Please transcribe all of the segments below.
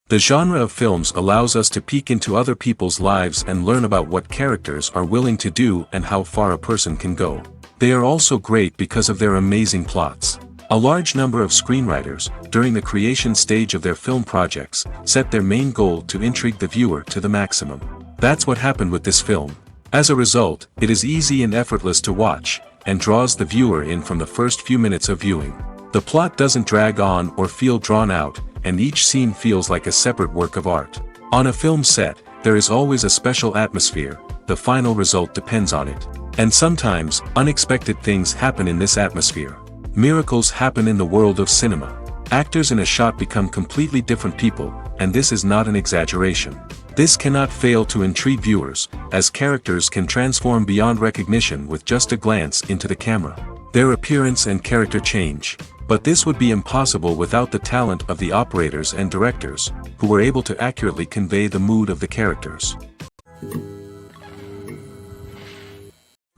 The genre of films allows us to peek into other people's lives and learn about what characters are willing to do and how far a person can go. They are also great because of their amazing plots. A large number of screenwriters, during the creation stage of their film projects, set their main goal to intrigue the viewer to the maximum. That's what happened with this film. As a result, it is easy and effortless to watch, and draws the viewer in from the first few minutes of viewing. The plot doesn't drag on or feel drawn out, and each scene feels like a separate work of art. On a film set, there is always a special atmosphere, the final result depends on it. And sometimes, unexpected things happen in this atmosphere. Miracles happen in the world of cinema. Actors in a shot become completely different people, and this is not an exaggeration. This cannot fail to intrigue viewers, as characters can transform beyond recognition with just a glance into the camera. Their appearance and character change. But this would be impossible without the talent of the operators and directors, who were able to accurately convey the mood of the characters.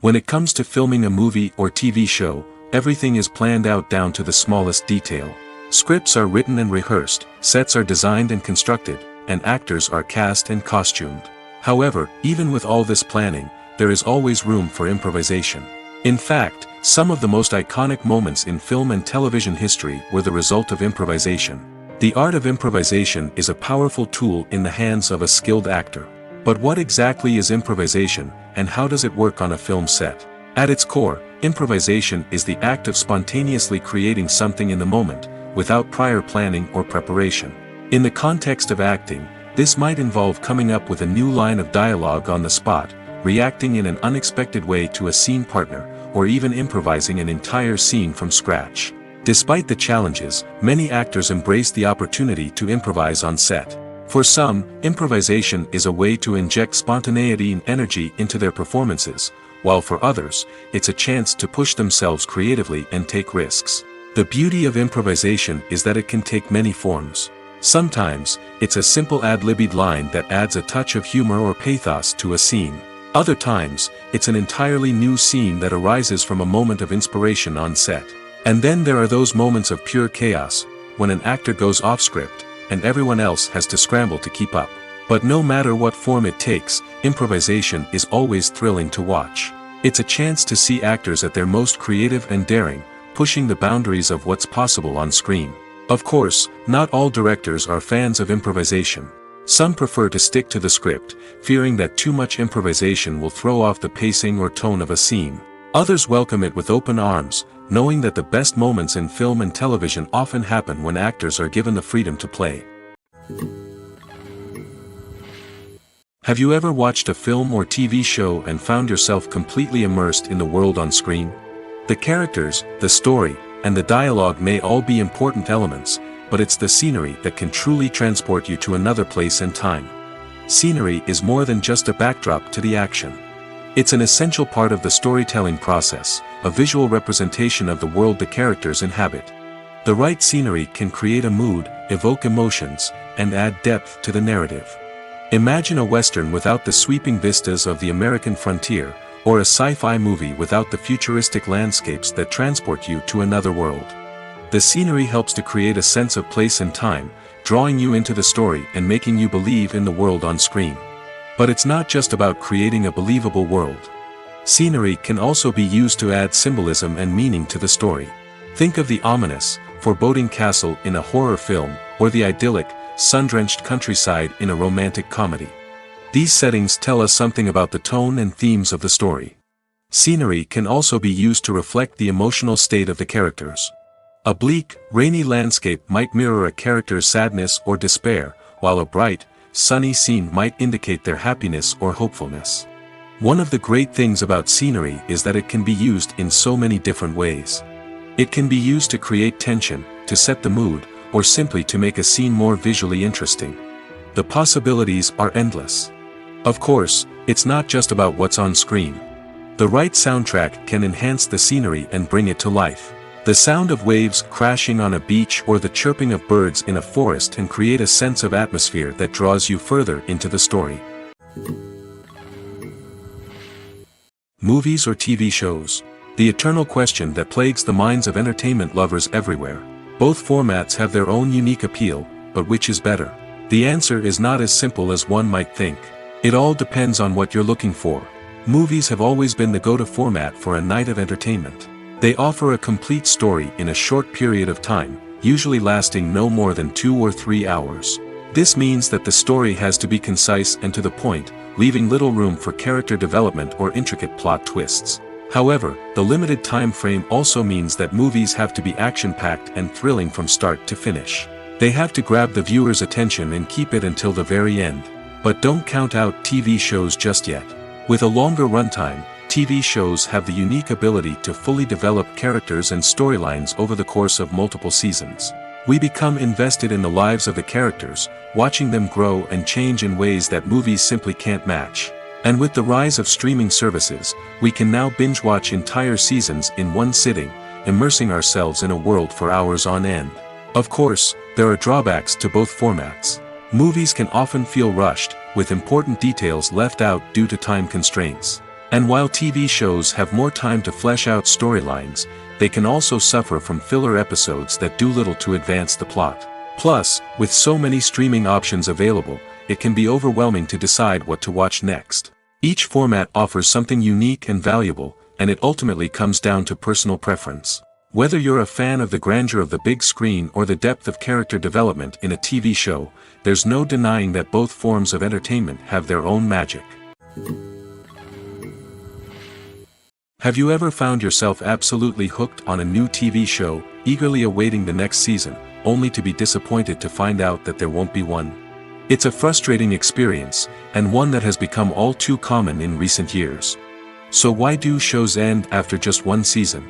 When it comes to filming a movie or TV show, everything is planned out down to the smallest detail. Scripts are written and rehearsed, sets are designed and constructed, and actors are cast and costumed. However, even with all this planning, there is always room for improvisation. In fact, some of the most iconic moments in film and television history were the result of improvisation. The art of improvisation is a powerful tool in the hands of a skilled actor. But what exactly is improvisation, and how does it work on a film set? At its core, improvisation is the act of spontaneously creating something in the moment, without prior planning or preparation. In the context of acting, this might involve coming up with a new line of dialogue on the spot, reacting in an unexpected way to a scene partner, or even improvising an entire scene from scratch. Despite the challenges, many actors embrace the opportunity to improvise on set. For some, improvisation is a way to inject spontaneity and energy into their performances, while for others, it's a chance to push themselves creatively and take risks. The beauty of improvisation is that it can take many forms. Sometimes, it's a simple ad-libbed line that adds a touch of humor or pathos to a scene. Other times, it's an entirely new scene that arises from a moment of inspiration on set. And then there are those moments of pure chaos, when an actor goes off script, and everyone else has to scramble to keep up. But no matter what form it takes, improvisation is always thrilling to watch. It's a chance to see actors at their most creative and daring, pushing the boundaries of what's possible on screen. Of course, not all directors are fans of improvisation. Some prefer to stick to the script, fearing that too much improvisation will throw off the pacing or tone of a scene. Others welcome it with open arms, knowing that the best moments in film and television often happen when actors are given the freedom to play. Have you ever watched a film or TV show and found yourself completely immersed in the world on screen? The characters, the story, and the dialogue may all be important elements, but it's the scenery that can truly transport you to another place and time. Scenery is more than just a backdrop to the action. It's an essential part of the storytelling process, a visual representation of the world the characters inhabit. The right scenery can create a mood, evoke emotions, and add depth to the narrative. Imagine a Western without the sweeping vistas of the American frontier, or a sci-fi movie without the futuristic landscapes that transport you to another world. The scenery helps to create a sense of place and time, drawing you into the story and making you believe in the world on screen. But it's not just about creating a believable world. Scenery can also be used to add symbolism and meaning to the story. Think of the ominous, foreboding castle in a horror film, or the idyllic, sun-drenched countryside in a romantic comedy. These settings tell us something about the tone and themes of the story. Scenery can also be used to reflect the emotional state of the characters. A bleak, rainy landscape might mirror a character's sadness or despair, while a bright, sunny scene might indicate their happiness or hopefulness. One of the great things about scenery is that it can be used in so many different ways. It can be used to create tension, to set the mood, or simply to make a scene more visually interesting. The possibilities are endless. Of course, it's not just about what's on screen. The right soundtrack can enhance the scenery and bring it to life. The sound of waves crashing on a beach or the chirping of birds in a forest can create a sense of atmosphere that draws you further into the story. Movies or TV shows? The eternal question that plagues the minds of entertainment lovers everywhere. Both formats have their own unique appeal, but which is better? The answer is not as simple as one might think. It all depends on what you're looking for. Movies have always been the go-to format for a night of entertainment. They offer a complete story in a short period of time, usually lasting no more than 2 or 3 hours. This means that the story has to be concise and to the point, leaving little room for character development or intricate plot twists. However, the limited time frame also means that movies have to be action-packed and thrilling from start to finish. They have to grab the viewer's attention and keep it until the very end. But don't count out TV shows just yet. With a longer runtime, TV shows have the unique ability to fully develop characters and storylines over the course of multiple seasons. We become invested in the lives of the characters, watching them grow and change in ways that movies simply can't match. And with the rise of streaming services, we can now binge-watch entire seasons in one sitting, immersing ourselves in a world for hours on end. Of course, there are drawbacks to both formats. Movies can often feel rushed, with important details left out due to time constraints. And while TV shows have more time to flesh out storylines, they can also suffer from filler episodes that do little to advance the plot. Plus, with so many streaming options available, it can be overwhelming to decide what to watch next. Each format offers something unique and valuable, and it ultimately comes down to personal preference. Whether you're a fan of the grandeur of the big screen or the depth of character development in a TV show, there's no denying that both forms of entertainment have their own magic. Have you ever found yourself absolutely hooked on a new TV show, eagerly awaiting the next season, only to be disappointed to find out that there won't be one? It's a frustrating experience, and one that has become all too common in recent years. So why do shows end after just one season?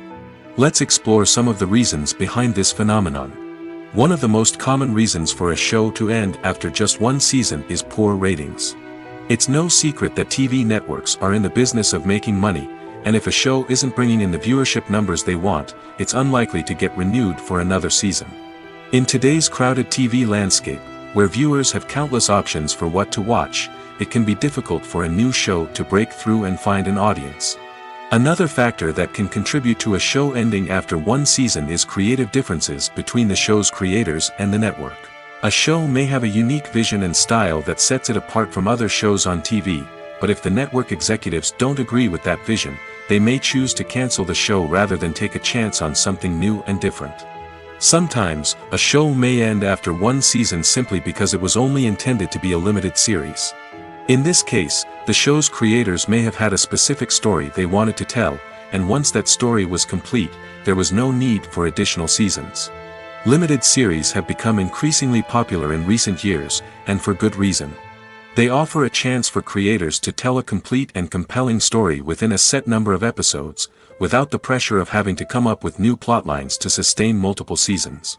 Let's explore some of the reasons behind this phenomenon. One of the most common reasons for a show to end after just one season is poor ratings. It's no secret that TV networks are in the business of making money, and if a show isn't bringing in the viewership numbers they want, it's unlikely to get renewed for another season. In today's crowded TV landscape, where viewers have countless options for what to watch, it can be difficult for a new show to break through and find an audience. Another factor that can contribute to a show ending after one season is creative differences between the show's creators and the network. A show may have a unique vision and style that sets it apart from other shows on TV, but if the network executives don't agree with that vision, they may choose to cancel the show rather than take a chance on something new and different. Sometimes, a show may end after one season simply because it was only intended to be a limited series. In this case, the show's creators may have had a specific story they wanted to tell, and once that story was complete, there was no need for additional seasons. Limited series have become increasingly popular in recent years, and for good reason. They offer a chance for creators to tell a complete and compelling story within a set number of episodes, without the pressure of having to come up with new plotlines to sustain multiple seasons.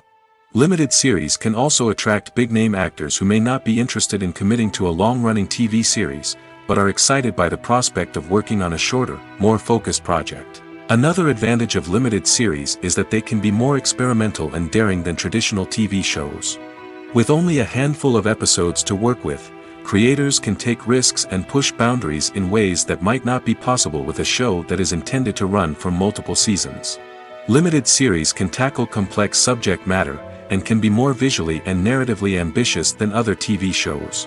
Limited series can also attract big-name actors who may not be interested in committing to a long-running TV series, but are excited by the prospect of working on a shorter, more focused project. Another advantage of limited series is that they can be more experimental and daring than traditional TV shows. With only a handful of episodes to work with, creators can take risks and push boundaries in ways that might not be possible with a show that is intended to run for multiple seasons. Limited series can tackle complex subject matter, and can be more visually and narratively ambitious than other TV shows.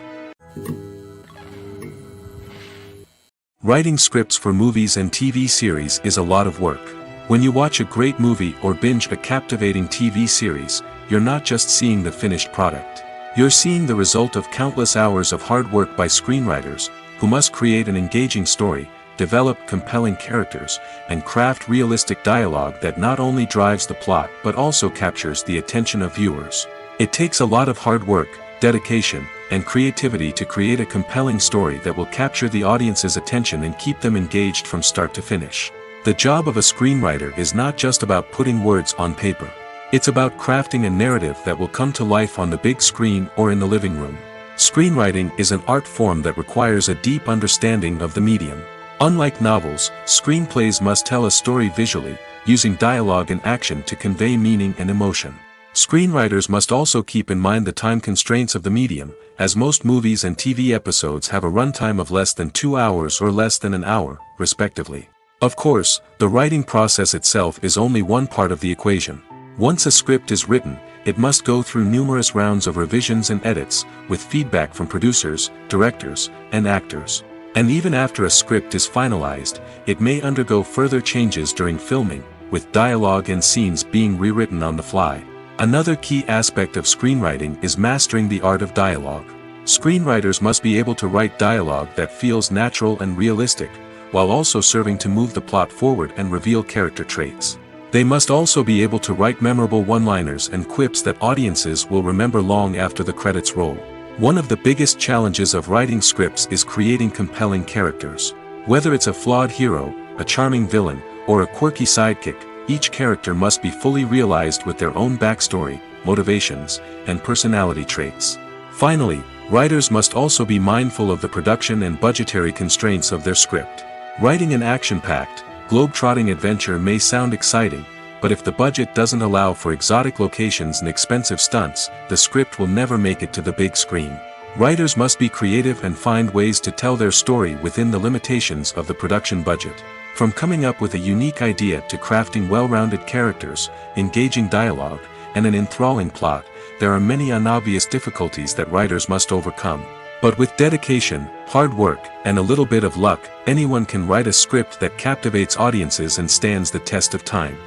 Writing scripts for movies and TV series is a lot of work. When you watch a great movie or binge a captivating TV series, you're not just seeing the finished product. You're seeing the result of countless hours of hard work by screenwriters, who must create an engaging story, develop compelling characters, and craft realistic dialogue that not only drives the plot but also captures the attention of viewers. It takes a lot of hard work, dedication, and creativity to create a compelling story that will capture the audience's attention and keep them engaged from start to finish. The job of a screenwriter is not just about putting words on paper. It's about crafting a narrative that will come to life on the big screen or in the living room. Screenwriting is an art form that requires a deep understanding of the medium. Unlike novels, screenplays must tell a story visually, using dialogue and action to convey meaning and emotion. Screenwriters must also keep in mind the time constraints of the medium, as most movies and TV episodes have a runtime of less than 2 hours or less than an hour, respectively. Of course, the writing process itself is only one part of the equation. Once a script is written, it must go through numerous rounds of revisions and edits, with feedback from producers, directors, and actors. And even after a script is finalized, it may undergo further changes during filming, with dialogue and scenes being rewritten on the fly. Another key aspect of screenwriting is mastering the art of dialogue. Screenwriters must be able to write dialogue that feels natural and realistic, while also serving to move the plot forward and reveal character traits. They must also be able to write memorable one-liners and quips that audiences will remember long after the credits roll. One of the biggest challenges of writing scripts is creating compelling characters. Whether it's a flawed hero, a charming villain, or a quirky sidekick, each character must be fully realized with their own backstory, motivations, and personality traits. Finally, writers must also be mindful of the production and budgetary constraints of their script. Writing an action-packed, globe-trotting adventure may sound exciting, but if the budget doesn't allow for exotic locations and expensive stunts, the script will never make it to the big screen. Writers must be creative and find ways to tell their story within the limitations of the production budget. From coming up with a unique idea to crafting well-rounded characters, engaging dialogue, and an enthralling plot, there are many unobvious difficulties that writers must overcome. But with dedication, hard work, and a little bit of luck, anyone can write a script that captivates audiences and stands the test of time.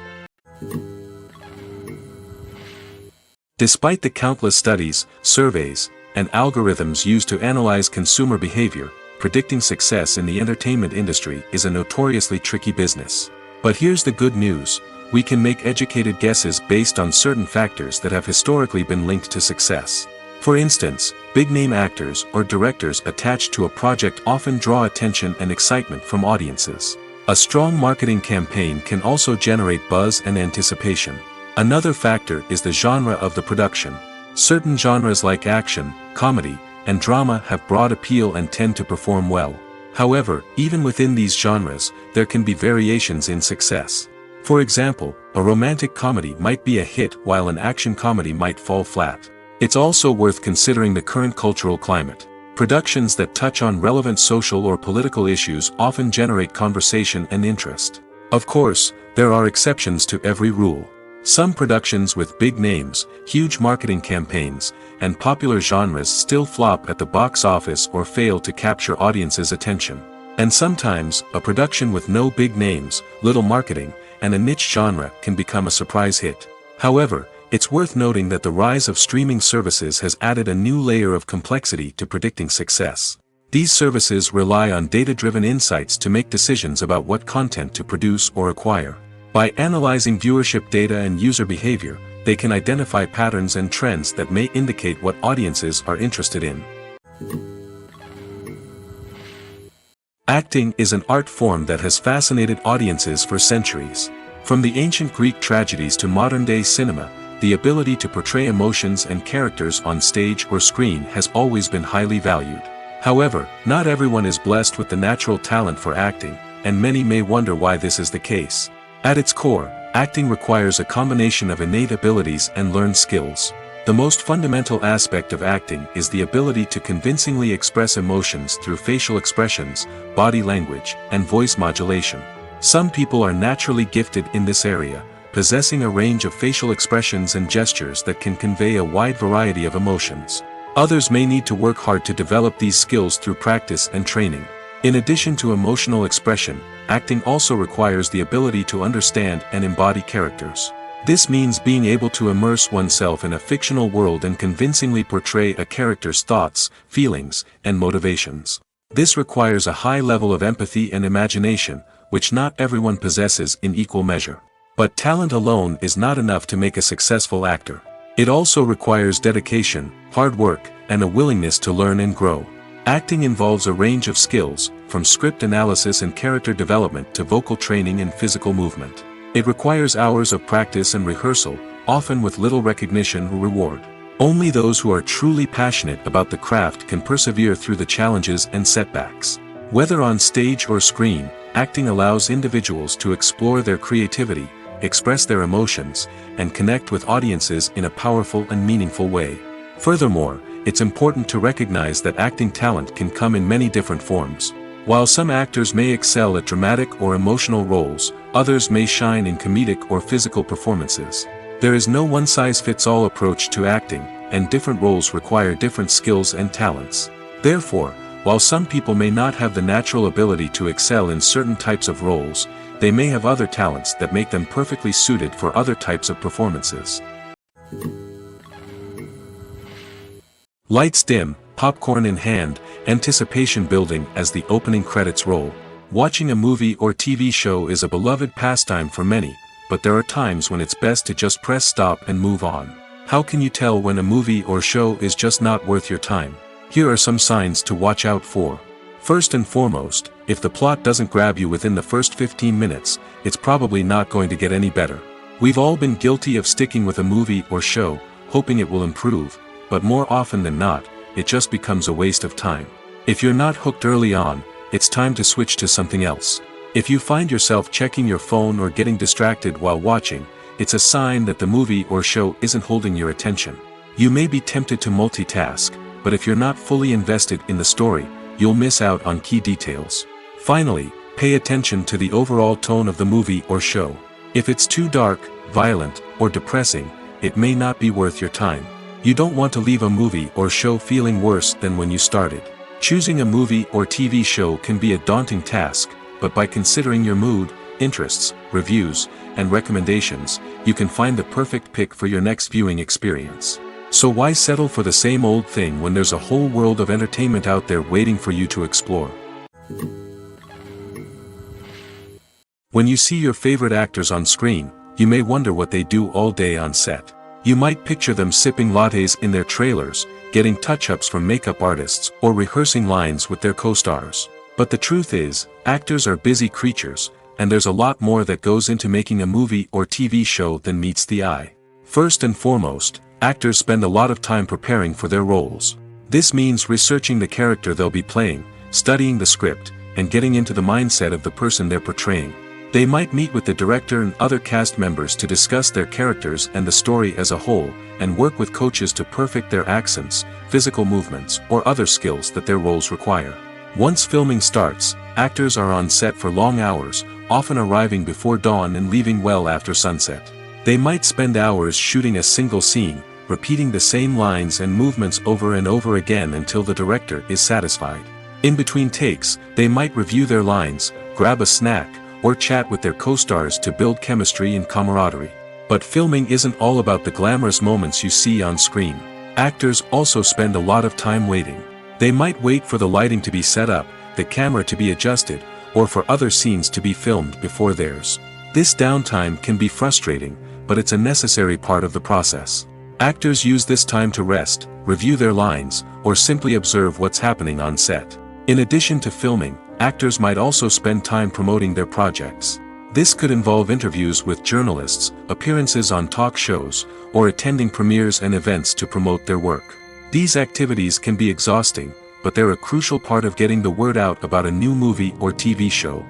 Despite the countless studies, surveys, and algorithms used to analyze consumer behavior, predicting success in the entertainment industry is a notoriously tricky business. But here's the good news: we can make educated guesses based on certain factors that have historically been linked to success. For instance, big-name actors or directors attached to a project often draw attention and excitement from audiences. A strong marketing campaign can also generate buzz and anticipation. Another factor is the genre of the production. Certain genres like action, comedy, and drama have broad appeal and tend to perform well. However, even within these genres, there can be variations in success. For example, a romantic comedy might be a hit while an action comedy might fall flat. It's also worth considering the current cultural climate. Productions that touch on relevant social or political issues often generate conversation and interest. Of course, there are exceptions to every rule. Some productions with big names, huge marketing campaigns, and popular genres still flop at the box office or fail to capture audiences' attention. And sometimes, a production with no big names, little marketing, and a niche genre can become a surprise hit. However, it's worth noting that the rise of streaming services has added a new layer of complexity to predicting success. These services rely on data-driven insights to make decisions about what content to produce or acquire. By analyzing viewership data and user behavior, they can identify patterns and trends that may indicate what audiences are interested in. Acting is an art form that has fascinated audiences for centuries. From the ancient Greek tragedies to modern-day cinema, the ability to portray emotions and characters on stage or screen has always been highly valued. However, not everyone is blessed with the natural talent for acting, and many may wonder why this is the case. At its core, acting requires a combination of innate abilities and learned skills. The most fundamental aspect of acting is the ability to convincingly express emotions through facial expressions, body language, and voice modulation. Some people are naturally gifted in this area, possessing a range of facial expressions and gestures that can convey a wide variety of emotions. Others may need to work hard to develop these skills through practice and training. In addition to emotional expression, acting also requires the ability to understand and embody characters. This means being able to immerse oneself in a fictional world and convincingly portray a character's thoughts, feelings, and motivations. This requires a high level of empathy and imagination, which not everyone possesses in equal measure. But talent alone is not enough to make a successful actor. It also requires dedication, hard work, and a willingness to learn and grow. Acting involves a range of skills, from script analysis and character development to vocal training and physical movement. It requires hours of practice and rehearsal, often with little recognition or reward. Only those who are truly passionate about the craft can persevere through the challenges and setbacks. Whether on stage or screen, acting allows individuals to explore their creativity, express their emotions, and connect with audiences in a powerful and meaningful way. Furthermore, it's important to recognize that acting talent can come in many different forms. While some actors may excel at dramatic or emotional roles, others may shine in comedic or physical performances. There is no one-size-fits-all approach to acting, and different roles require different skills and talents. Therefore, while some people may not have the natural ability to excel in certain types of roles, they may have other talents that make them perfectly suited for other types of performances. Lights dim, popcorn in hand, anticipation building as the opening credits roll. Watching a movie or TV show is a beloved pastime for many, but there are times when it's best to just press stop and move on. How can you tell when a movie or show is just not worth your time? Here are some signs to watch out for. First and foremost, if the plot doesn't grab you within the first 15 minutes, it's probably not going to get any better. We've all been guilty of sticking with a movie or show, hoping it will improve, but more often than not, it just becomes a waste of time. If you're not hooked early on, it's time to switch to something else. If you find yourself checking your phone or getting distracted while watching, it's a sign that the movie or show isn't holding your attention. You may be tempted to multitask, but if you're not fully invested in the story, you'll miss out on key details. Finally, pay attention to the overall tone of the movie or show. If it's too dark, violent, or depressing, it may not be worth your time. You don't want to leave a movie or show feeling worse than when you started. Choosing a movie or TV show can be a daunting task, but by considering your mood, interests, reviews, and recommendations, you can find the perfect pick for your next viewing experience. So why settle for the same old thing when there's a whole world of entertainment out there waiting for you to explore? When you see your favorite actors on screen, you may wonder what they do all day on set. You might picture them sipping lattes in their trailers, getting touch-ups from makeup artists, or rehearsing lines with their co-stars. But the truth is, actors are busy creatures, and there's a lot more that goes into making a movie or TV show than meets the eye. First and foremost, actors spend a lot of time preparing for their roles. This means researching the character they'll be playing, studying the script, and getting into the mindset of the person they're portraying. They might meet with the director and other cast members to discuss their characters and the story as a whole, and work with coaches to perfect their accents, physical movements, or other skills that their roles require. Once filming starts, actors are on set for long hours, often arriving before dawn and leaving well after sunset. They might spend hours shooting a single scene, repeating the same lines and movements over and over again until the director is satisfied. In between takes, they might review their lines, grab a snack, or chat with their co-stars to build chemistry and camaraderie. But filming isn't all about the glamorous moments you see on screen. Actors also spend a lot of time waiting. They might wait for the lighting to be set up, the camera to be adjusted, or for other scenes to be filmed before theirs. This downtime can be frustrating, but it's a necessary part of the process. Actors use this time to rest, review their lines, or simply observe what's happening on set. In addition to filming, actors might also spend time promoting their projects. This could involve interviews with journalists, appearances on talk shows, or attending premieres and events to promote their work. These activities can be exhausting, but they're a crucial part of getting the word out about a new movie or TV show.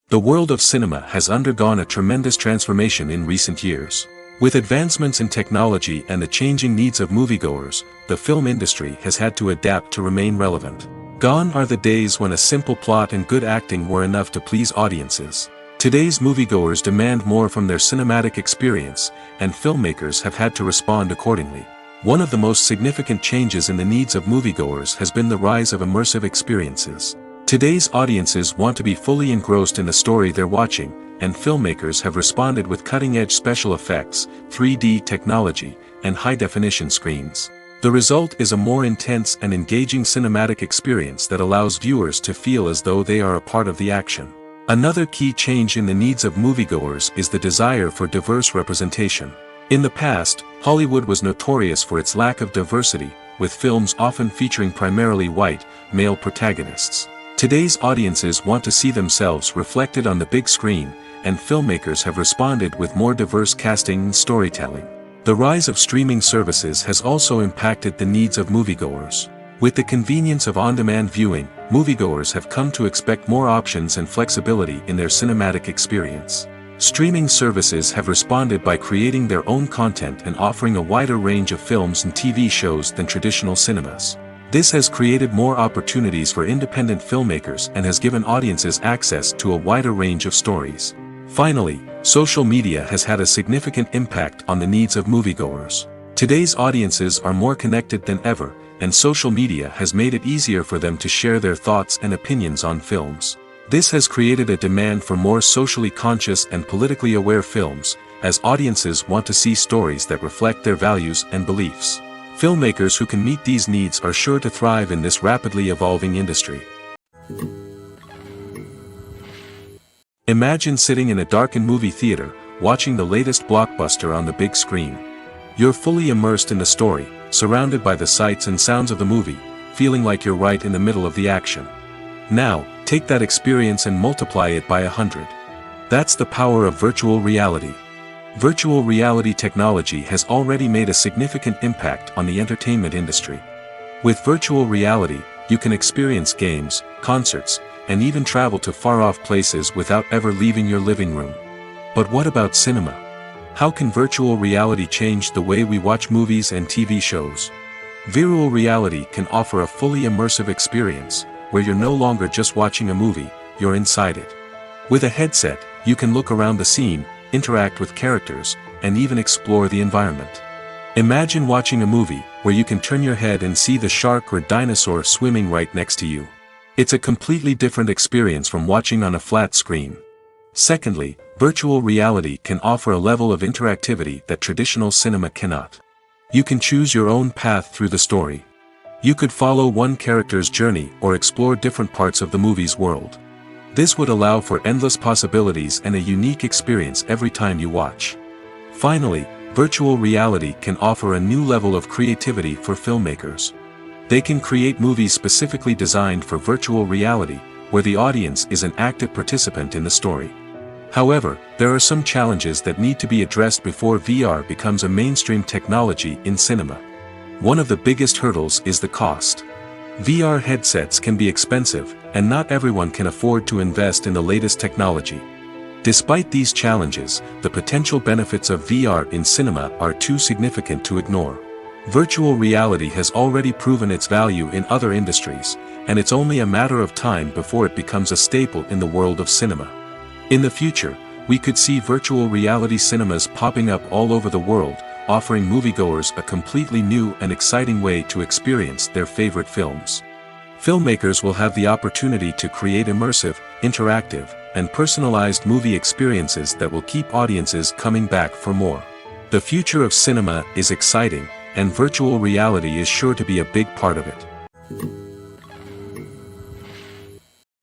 The world of cinema has undergone a tremendous transformation in recent years. With advancements in technology and the changing needs of moviegoers, the film industry has had to adapt to remain relevant. Gone are the days when a simple plot and good acting were enough to please audiences. Today's moviegoers demand more from their cinematic experience, and filmmakers have had to respond accordingly. One of the most significant changes in the needs of moviegoers has been the rise of immersive experiences. Today's audiences want to be fully engrossed in the story they're watching, and filmmakers have responded with cutting-edge special effects, 3D technology, and high-definition screens. The result is a more intense and engaging cinematic experience that allows viewers to feel as though they are a part of the action. Another key change in the needs of moviegoers is the desire for diverse representation. In the past, Hollywood was notorious for its lack of diversity, with films often featuring primarily white, male protagonists. Today's audiences want to see themselves reflected on the big screen, and filmmakers have responded with more diverse casting and storytelling. The rise of streaming services has also impacted the needs of moviegoers. With the convenience of on-demand viewing, moviegoers have come to expect more options and flexibility in their cinematic experience. Streaming services have responded by creating their own content and offering a wider range of films and TV shows than traditional cinemas. This has created more opportunities for independent filmmakers and has given audiences access to a wider range of stories. Finally, Social media has had a significant impact on the needs of moviegoers. Today's audiences are more connected than ever, and social media has made it easier for them to share their thoughts and opinions on films. This has created a demand for more socially conscious and politically aware films, as audiences want to see stories that reflect their values and beliefs. Filmmakers who can meet these needs are sure to thrive in this rapidly evolving industry. Imagine sitting in a darkened movie theater, watching the latest blockbuster on the big screen. You're fully immersed in the story, surrounded by the sights and sounds of the movie, feeling like you're right in the middle of the action. Now, take that experience and multiply it by 100. That's the power of virtual reality. Virtual reality technology has already made a significant impact on the entertainment industry. With virtual reality, you can experience games, concerts, and even travel to far-off places without ever leaving your living room. But what about cinema? How can virtual reality change the way we watch movies and TV shows? Virtual reality can offer a fully immersive experience, where you're no longer just watching a movie, you're inside it. With a headset, you can look around the scene, interact with characters, and even explore the environment. Imagine watching a movie, where you can turn your head and see the shark or dinosaur swimming right next to you. It's a completely different experience from watching on a flat screen. Secondly, virtual reality can offer a level of interactivity that traditional cinema cannot. You can choose your own path through the story. You could follow one character's journey or explore different parts of the movie's world. This would allow for endless possibilities and a unique experience every time you watch. Finally, virtual reality can offer a new level of creativity for filmmakers. They can create movies specifically designed for virtual reality, where the audience is an active participant in the story. However, there are some challenges that need to be addressed before VR becomes a mainstream technology in cinema. One of the biggest hurdles is the cost. VR headsets can be expensive, and not everyone can afford to invest in the latest technology. Despite these challenges, the potential benefits of VR in cinema are too significant to ignore. Virtual reality has already proven its value in other industries, and it's only a matter of time before it becomes a staple in the world of cinema. In the future, we could see virtual reality cinemas popping up all over the world, offering moviegoers a completely new and exciting way to experience their favorite films. Filmmakers will have the opportunity to create immersive, interactive, and personalized movie experiences that will keep audiences coming back for more. The future of cinema is exciting, and virtual reality is sure to be a big part of it.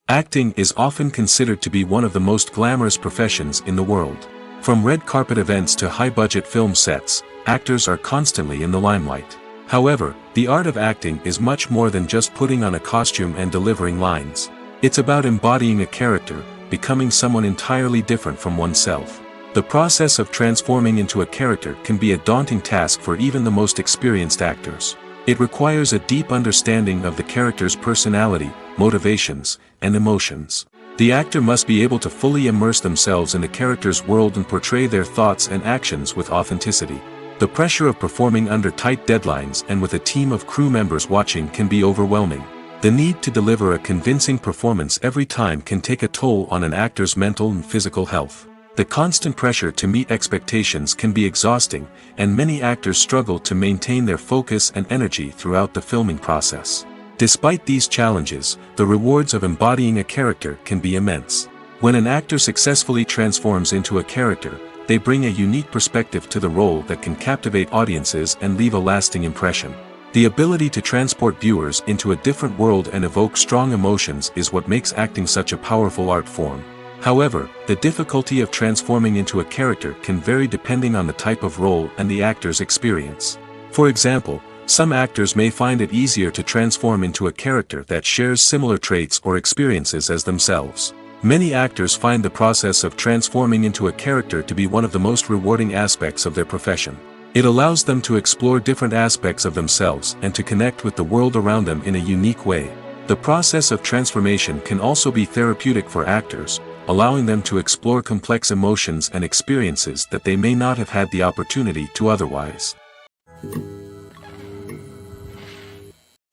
Acting is often considered to be one of the most glamorous professions in the world. From red carpet events to high-budget film sets, actors are constantly in the limelight. However, the art of acting is much more than just putting on a costume and delivering lines. It's about embodying a character, becoming someone entirely different from oneself. The process of transforming into a character can be a daunting task for even the most experienced actors. It requires a deep understanding of the character's personality, motivations, and emotions. The actor must be able to fully immerse themselves in the character's world and portray their thoughts and actions with authenticity. The pressure of performing under tight deadlines and with a team of crew members watching can be overwhelming. The need to deliver a convincing performance every time can take a toll on an actor's mental and physical health. The constant pressure to meet expectations can be exhausting, and many actors struggle to maintain their focus and energy throughout the filming process. Despite these challenges, the rewards of embodying a character can be immense. When an actor successfully transforms into a character, they bring a unique perspective to the role that can captivate audiences and leave a lasting impression. The ability to transport viewers into a different world and evoke strong emotions is what makes acting such a powerful art form. However, the difficulty of transforming into a character can vary depending on the type of role and the actor's experience. For example, some actors may find it easier to transform into a character that shares similar traits or experiences as themselves. Many actors find the process of transforming into a character to be one of the most rewarding aspects of their profession. It allows them to explore different aspects of themselves and to connect with the world around them in a unique way. The process of transformation can also be therapeutic for actors, allowing them to explore complex emotions and experiences that they may not have had the opportunity to otherwise.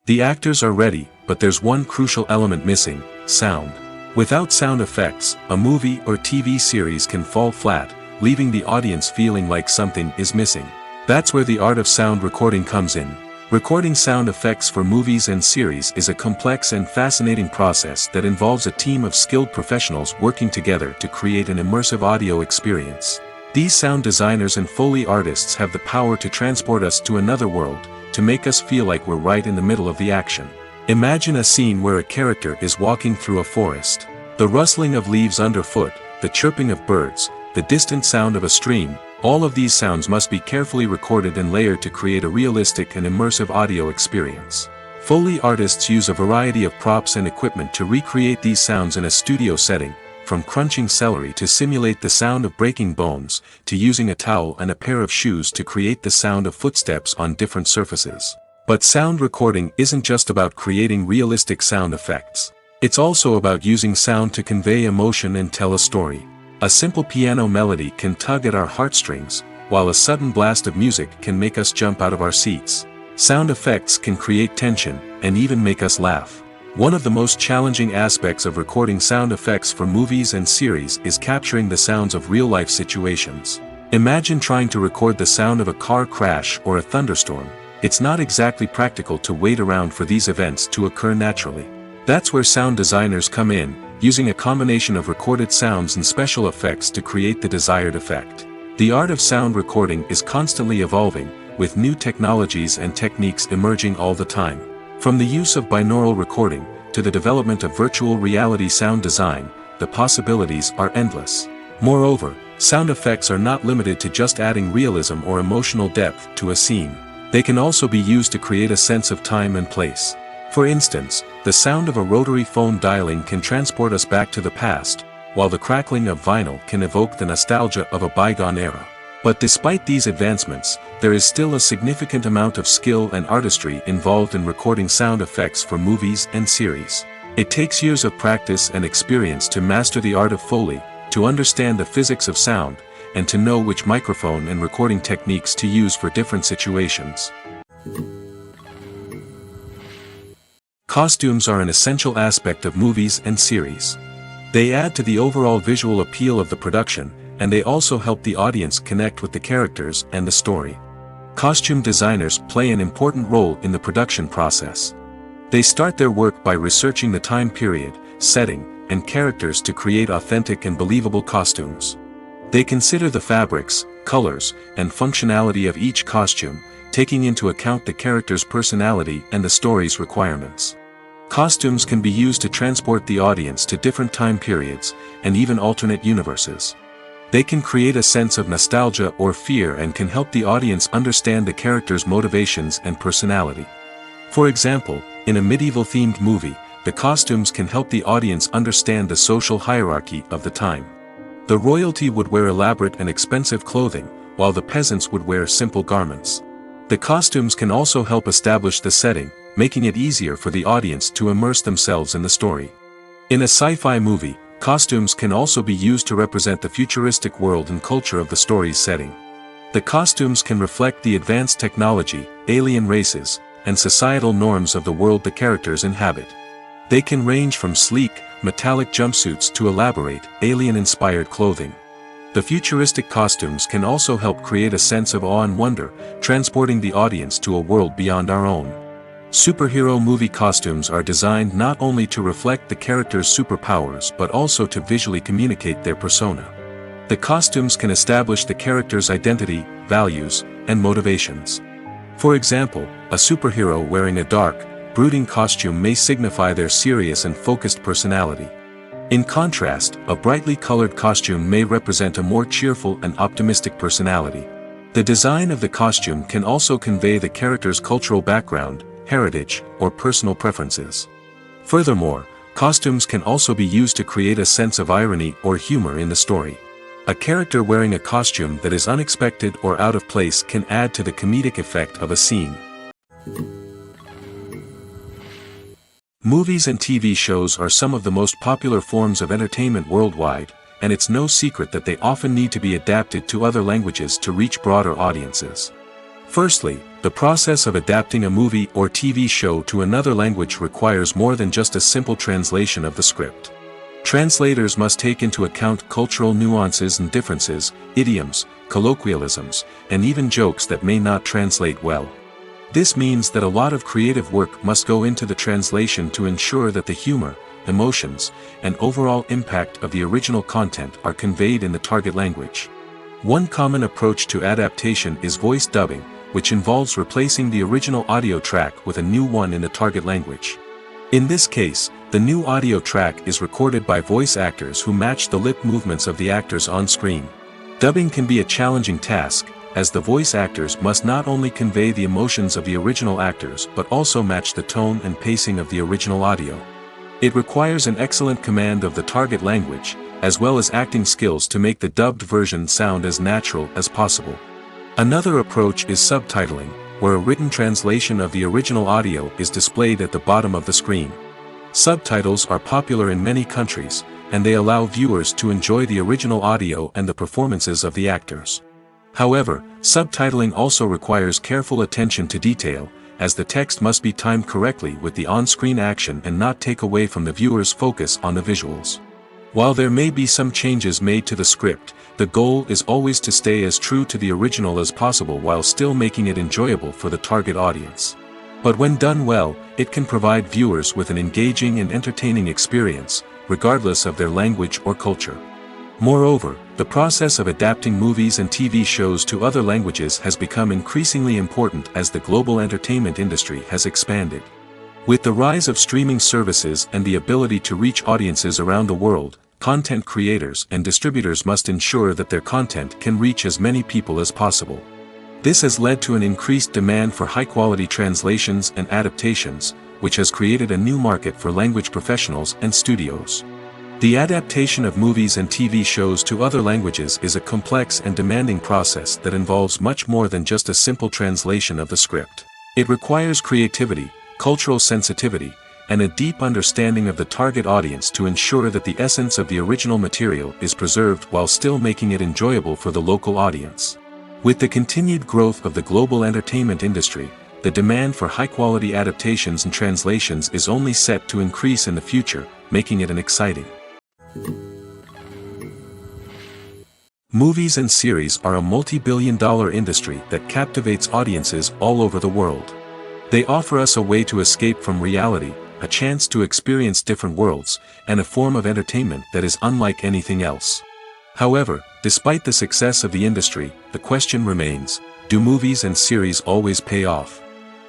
The actors are ready, but there's one crucial element missing: sound. Without sound effects, a movie or TV series can fall flat, leaving the audience feeling like something is missing. That's where the art of sound recording comes in. Recording sound effects for movies and series is a complex and fascinating process that involves a team of skilled professionals working together to create an immersive audio experience. These sound designers and Foley artists have the power to transport us to another world, to make us feel like we're right in the middle of the action. Imagine a scene where a character is walking through a forest. The rustling of leaves underfoot, the chirping of birds, the distant sound of a stream, all of these sounds must be carefully recorded and layered to create a realistic and immersive audio experience. Foley artists use a variety of props and equipment to recreate these sounds in a studio setting, from crunching celery to simulate the sound of breaking bones, to using a towel and a pair of shoes to create the sound of footsteps on different surfaces. But sound recording isn't just about creating realistic sound effects. It's also about using sound to convey emotion and tell a story. A simple piano melody can tug at our heartstrings, while a sudden blast of music can make us jump out of our seats. Sound effects can create tension, and even make us laugh. One of the most challenging aspects of recording sound effects for movies and series is capturing the sounds of real-life situations. Imagine trying to record the sound of a car crash or a thunderstorm. It's not exactly practical to wait around for these events to occur naturally. That's where sound designers come in, using a combination of recorded sounds and special effects to create the desired effect. The art of sound recording is constantly evolving, with new technologies and techniques emerging all the time. From the use of binaural recording, to the development of virtual reality sound design, the possibilities are endless. Moreover, sound effects are not limited to just adding realism or emotional depth to a scene. They can also be used to create a sense of time and place. For instance, the sound of a rotary phone dialing can transport us back to the past, while the crackling of vinyl can evoke the nostalgia of a bygone era. But despite these advancements, there is still a significant amount of skill and artistry involved in recording sound effects for movies and series. It takes years of practice and experience to master the art of Foley, to understand the physics of sound, and to know which microphone and recording techniques to use for different situations. Costumes are an essential aspect of movies and series. They add to the overall visual appeal of the production, and they also help the audience connect with the characters and the story. Costume designers play an important role in the production process. They start their work by researching the time period, setting, and characters to create authentic and believable costumes. They consider the fabrics, colors, and functionality of each costume, taking into account the character's personality and the story's requirements. Costumes can be used to transport the audience to different time periods, and even alternate universes. They can create a sense of nostalgia or fear and can help the audience understand the character's motivations and personality. For example, in a medieval-themed movie, the costumes can help the audience understand the social hierarchy of the time. The royalty would wear elaborate and expensive clothing, while the peasants would wear simple garments. The costumes can also help establish the setting, making it easier for the audience to immerse themselves in the story. In a sci-fi movie, costumes can also be used to represent the futuristic world and culture of the story's setting. The costumes can reflect the advanced technology, alien races, and societal norms of the world the characters inhabit. They can range from sleek, metallic jumpsuits to elaborate, alien-inspired clothing. The futuristic costumes can also help create a sense of awe and wonder, transporting the audience to a world beyond our own. Superhero movie costumes are designed not only to reflect the character's superpowers but also to visually communicate their persona. The costumes can establish the character's identity, values, and motivations. For example, a superhero wearing a dark, brooding costume may signify their serious and focused personality. In contrast, a brightly colored costume may represent a more cheerful and optimistic personality. The design of the costume can also convey the character's cultural background, heritage, or personal preferences. Furthermore, costumes can also be used to create a sense of irony or humor in the story. A character wearing a costume that is unexpected or out of place can add to the comedic effect of a scene. Movies and TV shows are some of the most popular forms of entertainment worldwide, and it's no secret that they often need to be adapted to other languages to reach broader audiences. Firstly, the process of adapting a movie or TV show to another language requires more than just a simple translation of the script. Translators must take into account cultural nuances and differences, idioms, colloquialisms, and even jokes that may not translate well. This means that a lot of creative work must go into the translation to ensure that the humor, emotions, and overall impact of the original content are conveyed in the target language. One common approach to adaptation is voice dubbing, which involves replacing the original audio track with a new one in the target language. In this case, the new audio track is recorded by voice actors who match the lip movements of the actors on screen. Dubbing can be a challenging task, as the voice actors must not only convey the emotions of the original actors but also match the tone and pacing of the original audio. It requires an excellent command of the target language, as well as acting skills to make the dubbed version sound as natural as possible. Another approach is subtitling, where a written translation of the original audio is displayed at the bottom of the screen. Subtitles are popular in many countries, and they allow viewers to enjoy the original audio and the performances of the actors. However, subtitling also requires careful attention to detail, as the text must be timed correctly with the on-screen action and not take away from the viewer's focus on the visuals. While there may be some changes made to the script, the goal is always to stay as true to the original as possible while still making it enjoyable for the target audience. But when done well, it can provide viewers with an engaging and entertaining experience, regardless of their language or culture. Moreover, the process of adapting movies and TV shows to other languages has become increasingly important as the global entertainment industry has expanded. With the rise of streaming services and the ability to reach audiences around the world, content creators and distributors must ensure that their content can reach as many people as possible. This has led to an increased demand for high-quality translations and adaptations, which has created a new market for language professionals and studios. The adaptation of movies and TV shows to other languages is a complex and demanding process that involves much more than just a simple translation of the script. It requires creativity, cultural sensitivity, and a deep understanding of the target audience to ensure that the essence of the original material is preserved while still making it enjoyable for the local audience. With the continued growth of the global entertainment industry, the demand for high-quality adaptations and translations is only set to increase in the future, making it an exciting. Movies and series are a multi-billion-dollar industry that captivates audiences all over the world. They offer us a way to escape from reality, a chance to experience different worlds, and a form of entertainment that is unlike anything else. However, despite the success of the industry, the question remains, do movies and series always pay off?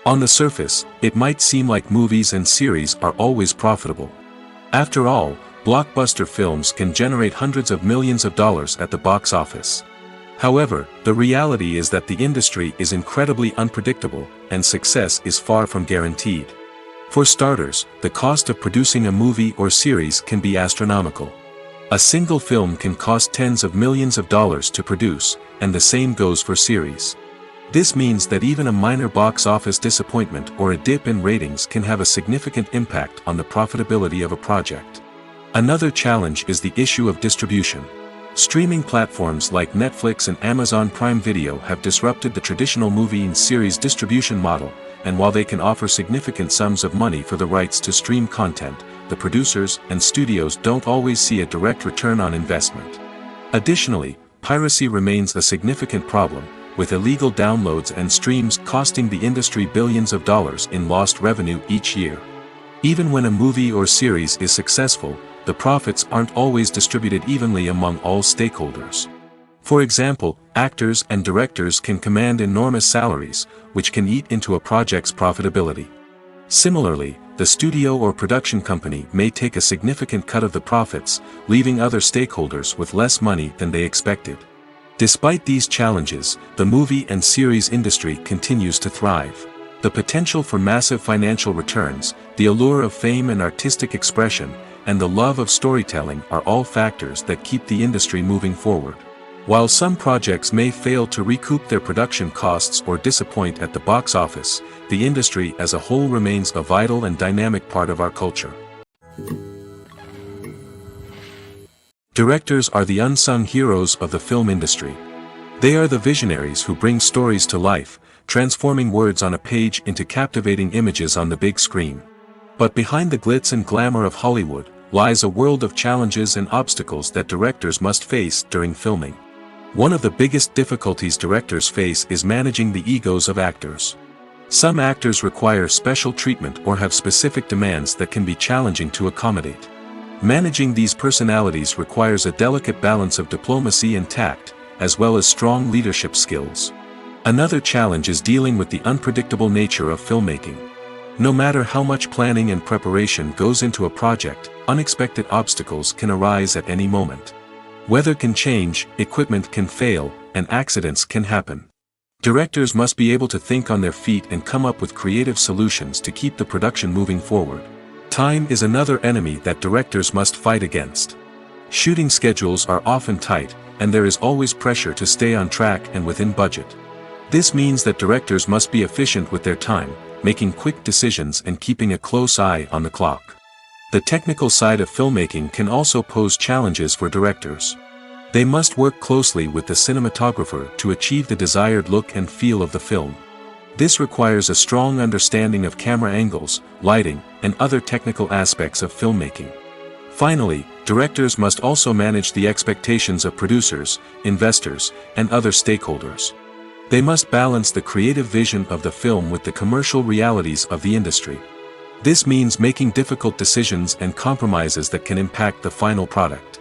On the surface, it might seem like movies and series are always profitable. After all, blockbuster films can generate hundreds of millions of dollars at the box office. However, the reality is that the industry is incredibly unpredictable, and success is far from guaranteed. For starters, the cost of producing a movie or series can be astronomical. A single film can cost tens of millions of dollars to produce, and the same goes for series. This means that even a minor box office disappointment or a dip in ratings can have a significant impact on the profitability of a project. Another challenge is the issue of distribution. Streaming platforms like Netflix and Amazon Prime Video have disrupted the traditional movie and series distribution model, and while they can offer significant sums of money for the rights to stream content, the producers and studios don't always see a direct return on investment. Additionally, piracy remains a significant problem, with illegal downloads and streams costing the industry billions of dollars in lost revenue each year. Even when a movie or series is successful, the profits aren't always distributed evenly among all stakeholders. For example, actors and directors can command enormous salaries, which can eat into a project's profitability. Similarly, the studio or production company may take a significant cut of the profits, leaving other stakeholders with less money than they expected. Despite these challenges, the movie and series industry continues to thrive. The potential for massive financial returns, the allure of fame and artistic expression, and the love of storytelling are all factors that keep the industry moving forward. While some projects may fail to recoup their production costs or disappoint at the box office, the industry as a whole remains a vital and dynamic part of our culture. Directors are the unsung heroes of the film industry. They are the visionaries who bring stories to life, transforming words on a page into captivating images on the big screen. But behind the glitz and glamour of Hollywood, lies a world of challenges and obstacles that directors must face during filming. One of the biggest difficulties directors face is managing the egos of actors. Some actors require special treatment or have specific demands that can be challenging to accommodate. Managing these personalities requires a delicate balance of diplomacy and tact, as well as strong leadership skills. Another challenge is dealing with the unpredictable nature of filmmaking. No matter how much planning and preparation goes into a project, unexpected obstacles can arise at any moment. Weather can change, equipment can fail, and accidents can happen. Directors must be able to think on their feet and come up with creative solutions to keep the production moving forward. Time is another enemy that directors must fight against. Shooting schedules are often tight, and there is always pressure to stay on track and within budget. This means that directors must be efficient with their time, making quick decisions and keeping a close eye on the clock. The technical side of filmmaking can also pose challenges for directors. They must work closely with the cinematographer to achieve the desired look and feel of the film. This requires a strong understanding of camera angles, lighting, and other technical aspects of filmmaking. Finally, directors must also manage the expectations of producers, investors, and other stakeholders. They must balance the creative vision of the film with the commercial realities of the industry. This means making difficult decisions and compromises that can impact the final product.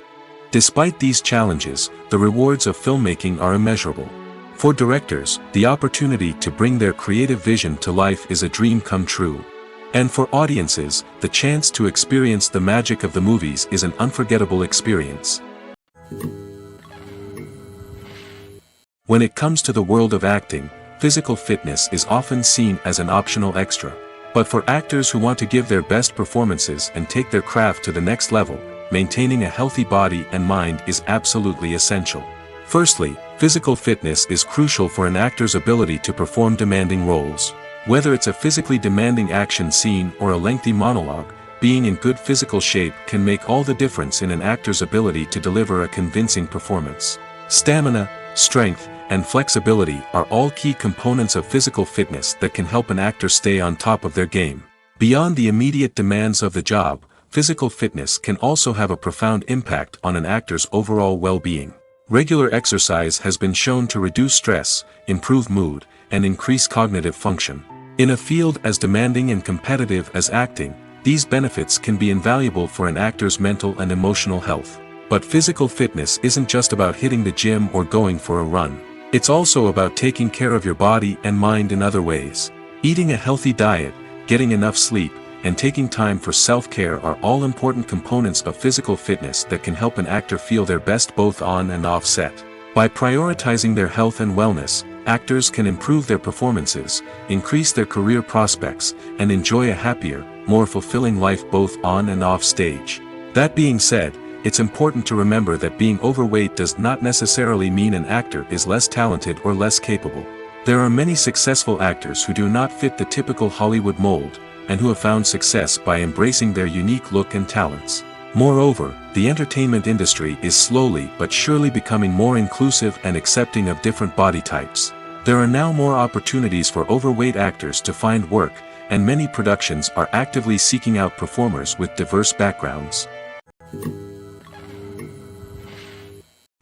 Despite these challenges, the rewards of filmmaking are immeasurable. For directors, the opportunity to bring their creative vision to life is a dream come true. And for audiences, the chance to experience the magic of the movies is an unforgettable experience. When it comes to the world of acting, physical fitness is often seen as an optional extra. But for actors who want to give their best performances and take their craft to the next level, maintaining a healthy body and mind is absolutely essential. Firstly, physical fitness is crucial for an actor's ability to perform demanding roles. Whether it's a physically demanding action scene or a lengthy monologue, being in good physical shape can make all the difference in an actor's ability to deliver a convincing performance. Stamina, strength, and flexibility are all key components of physical fitness that can help an actor stay on top of their game. Beyond the immediate demands of the job, physical fitness can also have a profound impact on an actor's overall well-being. Regular exercise has been shown to reduce stress, improve mood, and increase cognitive function. In a field as demanding and competitive as acting, these benefits can be invaluable for an actor's mental and emotional health. But physical fitness isn't just about hitting the gym or going for a run. It's also about taking care of your body and mind in other ways. Eating a healthy diet, getting enough sleep, and taking time for self-care are all important components of physical fitness that can help an actor feel their best both on and off set. By prioritizing their health and wellness, actors can improve their performances, increase their career prospects, and enjoy a happier, more fulfilling life both on and off stage. That being said, it's important to remember that being overweight does not necessarily mean an actor is less talented or less capable. There are many successful actors who do not fit the typical Hollywood mold, and who have found success by embracing their unique look and talents. Moreover, the entertainment industry is slowly but surely becoming more inclusive and accepting of different body types. There are now more opportunities for overweight actors to find work, and many productions are actively seeking out performers with diverse backgrounds.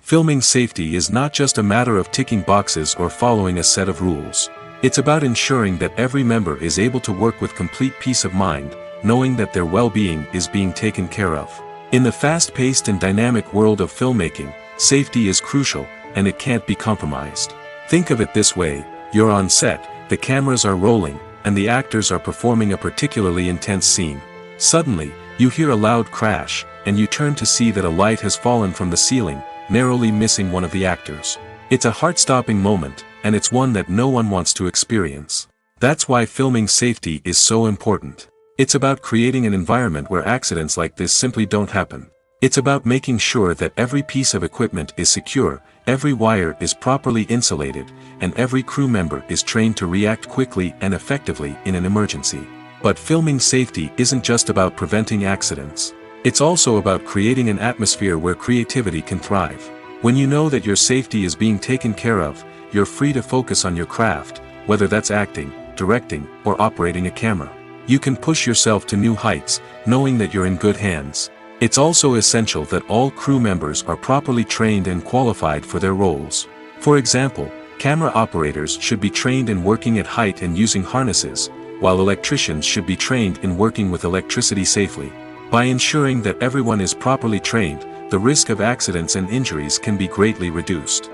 Filming safety is not just a matter of ticking boxes or following a set of rules. It's about ensuring that every member is able to work with complete peace of mind, knowing that their well-being is being taken care of. In the fast-paced and dynamic world of filmmaking, safety is crucial, and it can't be compromised. Think of it this way: you're on set, the cameras are rolling, and the actors are performing a particularly intense scene. Suddenly, you hear a loud crash, and you turn to see that a light has fallen from the ceiling, narrowly missing one of the actors. It's a heart-stopping moment, and it's one that no one wants to experience. That's why filming safety is so important. It's about creating an environment where accidents like this simply don't happen. It's about making sure that every piece of equipment is secure, every wire is properly insulated, and every crew member is trained to react quickly and effectively in an emergency. But filming safety isn't just about preventing accidents. It's also about creating an atmosphere where creativity can thrive. When you know that your safety is being taken care of, you're free to focus on your craft, whether that's acting, directing, or operating a camera. You can push yourself to new heights, knowing that you're in good hands. It's also essential that all crew members are properly trained and qualified for their roles. For example, camera operators should be trained in working at height and using harnesses, while electricians should be trained in working with electricity safely. By ensuring that everyone is properly trained, the risk of accidents and injuries can be greatly reduced.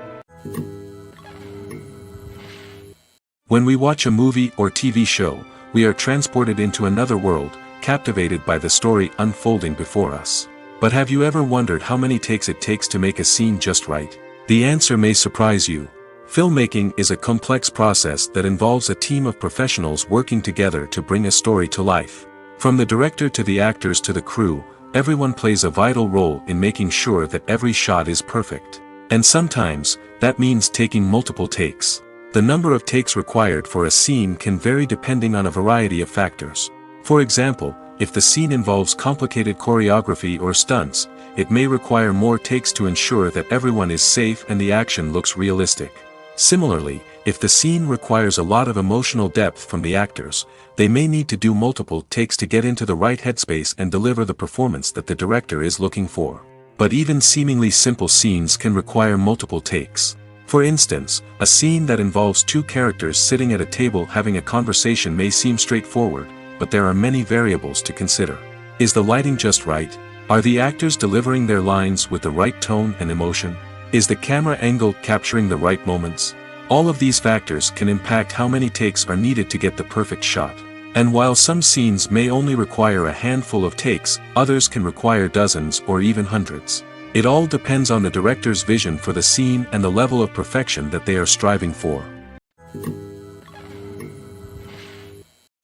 When we watch a movie or TV show, we are transported into another world, captivated by the story unfolding before us. But have you ever wondered how many takes it takes to make a scene just right? The answer may surprise you. Filmmaking is a complex process that involves a team of professionals working together to bring a story to life. From the director to the actors to the crew, everyone plays a vital role in making sure that every shot is perfect. And sometimes, that means taking multiple takes. The number of takes required for a scene can vary depending on a variety of factors. For example, if the scene involves complicated choreography or stunts, it may require more takes to ensure that everyone is safe and the action looks realistic. Similarly, if the scene requires a lot of emotional depth from the actors, they may need to do multiple takes to get into the right headspace and deliver the performance that the director is looking for. But even seemingly simple scenes can require multiple takes. For instance, a scene that involves two characters sitting at a table having a conversation may seem straightforward, but there are many variables to consider. Is the lighting just right? Are the actors delivering their lines with the right tone and emotion? Is the camera angle capturing the right moments? All of these factors can impact how many takes are needed to get the perfect shot. And while some scenes may only require a handful of takes, others can require dozens or even hundreds. It all depends on the director's vision for the scene and the level of perfection that they are striving for.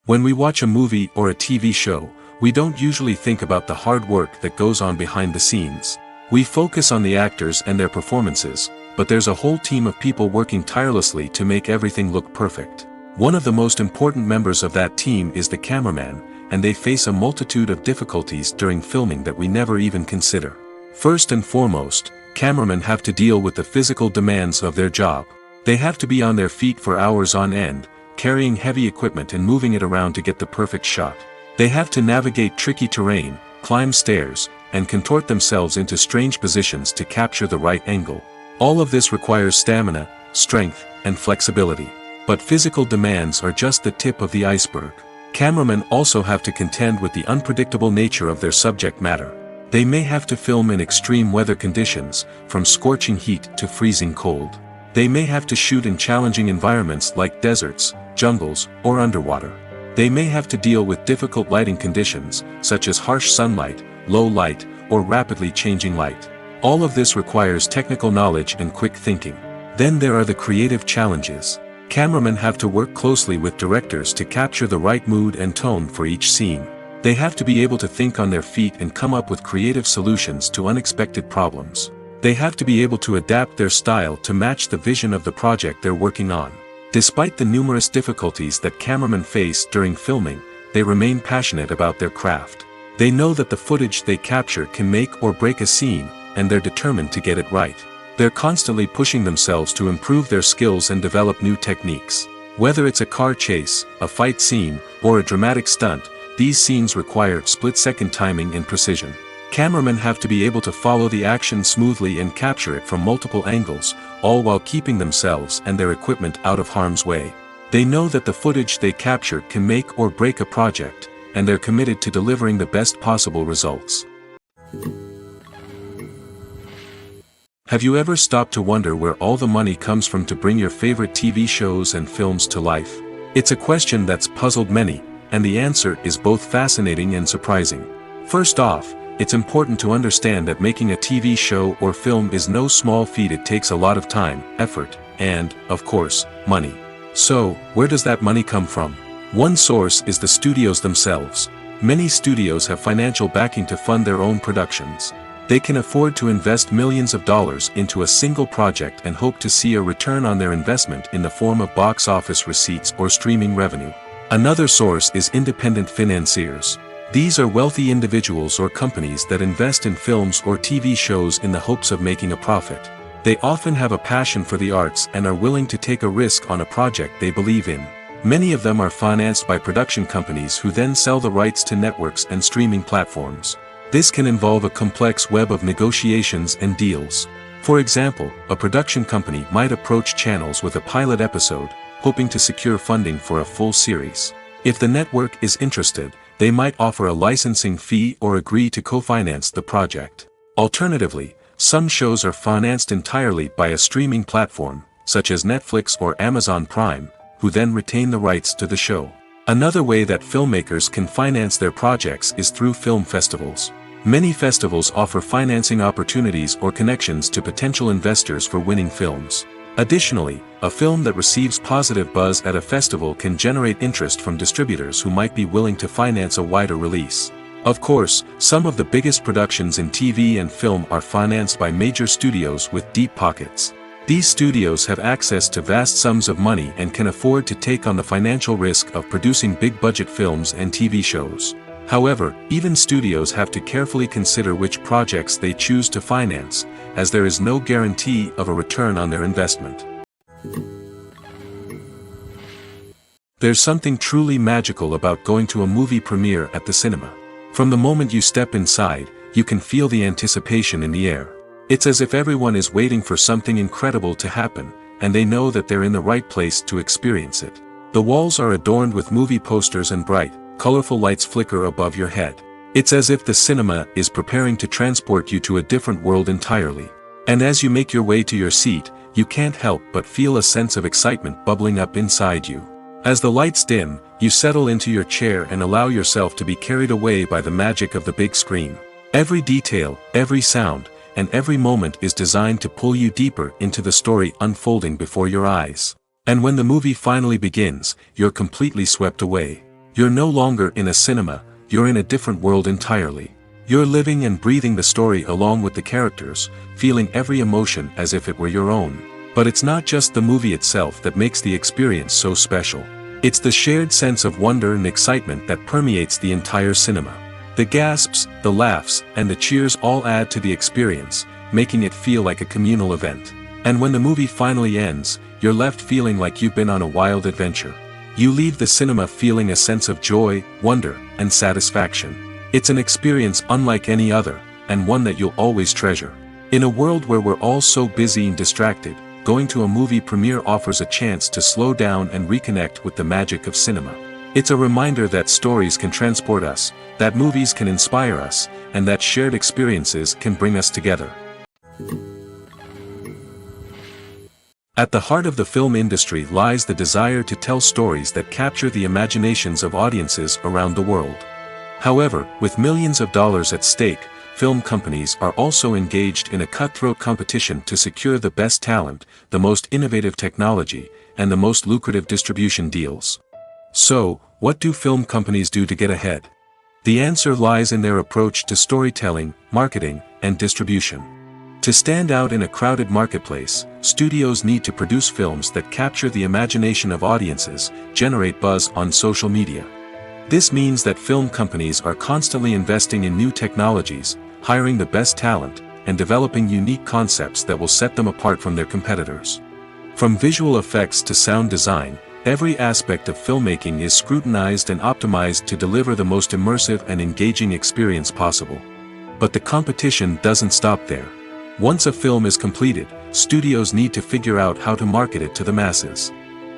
When we watch a movie or a TV show, we don't usually think about the hard work that goes on behind the scenes. We focus on the actors and their performances, but there's a whole team of people working tirelessly to make everything look perfect. One of the most important members of that team is the cameraman, and they face a multitude of difficulties during filming that we never even consider. First and foremost, cameramen have to deal with the physical demands of their job. They have to be on their feet for hours on end, carrying heavy equipment and moving it around to get the perfect shot. They have to navigate tricky terrain, climb stairs, and contort themselves into strange positions to capture the right angle. All of this requires stamina, strength, and flexibility. But physical demands are just the tip of the iceberg. Cameramen also have to contend with the unpredictable nature of their subject matter. They may have to film in extreme weather conditions, from scorching heat to freezing cold. They may have to shoot in challenging environments like deserts, jungles, or underwater. They may have to deal with difficult lighting conditions, such as harsh sunlight, low light, or rapidly changing light. All of this requires technical knowledge and quick thinking. Then there are the creative challenges. Cameramen have to work closely with directors to capture the right mood and tone for each scene. They have to be able to think on their feet and come up with creative solutions to unexpected problems. They have to be able to adapt their style to match the vision of the project they're working on. Despite the numerous difficulties that cameramen face during filming, they remain passionate about their craft. They know that the footage they capture can make or break a scene, and they're determined to get it right. They're constantly pushing themselves to improve their skills and develop new techniques. Whether it's a car chase, a fight scene, or a dramatic stunt, these scenes require split-second timing and precision. Cameramen have to be able to follow the action smoothly and capture it from multiple angles, all while keeping themselves and their equipment out of harm's way. They know that the footage they capture can make or break a project, and they're committed to delivering the best possible results. Have you ever stopped to wonder where all the money comes from to bring your favorite TV shows and films to life? It's a question that's puzzled many, and the answer is both fascinating and surprising. First off, it's important to understand that making a TV show or film is no small feat. It takes a lot of time, effort, and, of course, money. So, where does that money come from? One source is the studios themselves. Many studios have financial backing to fund their own productions. They can afford to invest millions of dollars into a single project and hope to see a return on their investment in the form of box office receipts or streaming revenue. Another source is independent financiers. These are wealthy individuals or companies that invest in films or TV shows in the hopes of making a profit. They often have a passion for the arts and are willing to take a risk on a project they believe in. Many of them are financed by production companies who then sell the rights to networks and streaming platforms. This can involve a complex web of negotiations and deals. For example, a production company might approach channels with a pilot episode, hoping to secure funding for a full series. If the network is interested, they might offer a licensing fee or agree to co-finance the project. Alternatively, some shows are financed entirely by a streaming platform, such as Netflix or Amazon Prime, who then retain the rights to the show. Another way that filmmakers can finance their projects is through film festivals. Many festivals offer financing opportunities or connections to potential investors for winning films. Additionally, a film that receives positive buzz at a festival can generate interest from distributors who might be willing to finance a wider release. Of course, some of the biggest productions in TV and film are financed by major studios with deep pockets. These studios have access to vast sums of money and can afford to take on the financial risk of producing big-budget films and TV shows. However, even studios have to carefully consider which projects they choose to finance, as there is no guarantee of a return on their investment. There's something truly magical about going to a movie premiere at the cinema. From the moment you step inside, you can feel the anticipation in the air. It's as if everyone is waiting for something incredible to happen, and they know that they're in the right place to experience it. The walls are adorned with movie posters and bright, colorful lights flicker above your head. It's as if the cinema is preparing to transport you to a different world entirely. And as you make your way to your seat, you can't help but feel a sense of excitement bubbling up inside you. As the lights dim, you settle into your chair and allow yourself to be carried away by the magic of the big screen. Every detail, every sound, and every moment is designed to pull you deeper into the story unfolding before your eyes. And when the movie finally begins, you're completely swept away. You're no longer in a cinema, you're in a different world entirely. You're living and breathing the story along with the characters, feeling every emotion as if it were your own. But it's not just the movie itself that makes the experience so special. It's the shared sense of wonder and excitement that permeates the entire cinema. The gasps, the laughs, and the cheers all add to the experience, making it feel like a communal event. And when the movie finally ends, you're left feeling like you've been on a wild adventure. You leave the cinema feeling a sense of joy, wonder, and satisfaction. It's an experience unlike any other, and one that you'll always treasure. In a world where we're all so busy and distracted, going to a movie premiere offers a chance to slow down and reconnect with the magic of cinema. It's a reminder that stories can transport us, that movies can inspire us, and that shared experiences can bring us together. At the heart of the film industry lies the desire to tell stories that capture the imaginations of audiences around the world. However, with millions of dollars at stake, film companies are also engaged in a cutthroat competition to secure the best talent, the most innovative technology, and the most lucrative distribution deals. So, what do film companies do to get ahead? The answer lies in their approach to storytelling, marketing, and distribution. To stand out in a crowded marketplace, studios need to produce films that capture the imagination of audiences, generate buzz on social media. This means that film companies are constantly investing in new technologies, hiring the best talent, and developing unique concepts that will set them apart from their competitors. From visual effects to sound design, every aspect of filmmaking is scrutinized and optimized to deliver the most immersive and engaging experience possible. But the competition doesn't stop there. Once a film is completed, studios need to figure out how to market it to the masses.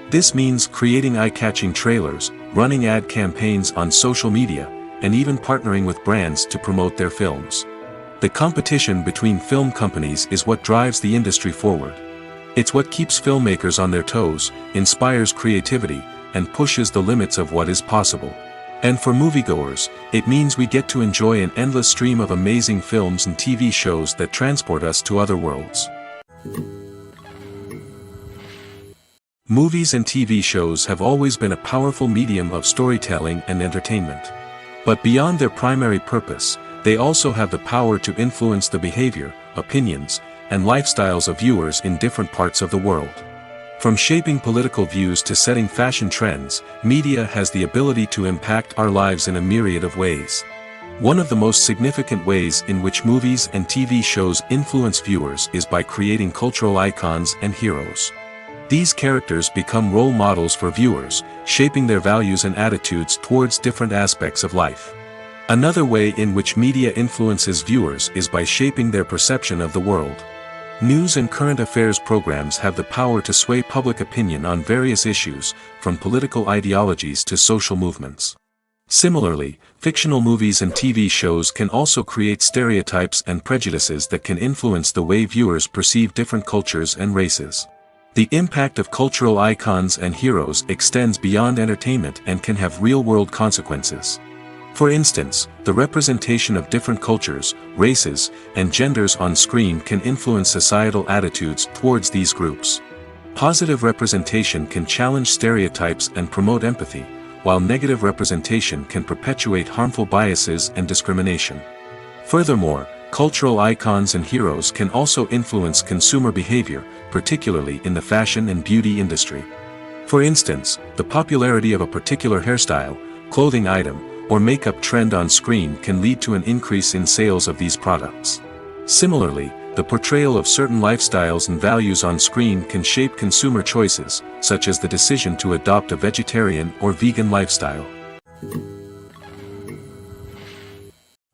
This means creating eye-catching trailers, running ad campaigns on social media, and even partnering with brands to promote their films. The competition between film companies is what drives the industry forward. It's what keeps filmmakers on their toes, inspires creativity, and pushes the limits of what is possible. And for moviegoers, it means we get to enjoy an endless stream of amazing films and TV shows that transport us to other worlds. Movies and TV shows have always been a powerful medium of storytelling and entertainment. But beyond their primary purpose, they also have the power to influence the behavior, opinions, and lifestyles of viewers in different parts of the world. From shaping political views to setting fashion trends, media has the ability to impact our lives in a myriad of ways. One of the most significant ways in which movies and TV shows influence viewers is by creating cultural icons and heroes. These characters become role models for viewers, shaping their values and attitudes towards different aspects of life. Another way in which media influences viewers is by shaping their perception of the world. News and current affairs programs have the power to sway public opinion on various issues, from political ideologies to social movements. Similarly, fictional movies and TV shows can also create stereotypes and prejudices that can influence the way viewers perceive different cultures and races. The impact of cultural icons and heroes extends beyond entertainment and can have real-world consequences. For instance, the representation of different cultures, races, and genders on screen can influence societal attitudes towards these groups. Positive representation can challenge stereotypes and promote empathy, while negative representation can perpetuate harmful biases and discrimination. Furthermore, cultural icons and heroes can also influence consumer behavior, particularly in the fashion and beauty industry. For instance, the popularity of a particular hairstyle, clothing item, or makeup trend on screen can lead to an increase in sales of these products. Similarly, the portrayal of certain lifestyles and values on screen can shape consumer choices, such as the decision to adopt a vegetarian or vegan lifestyle.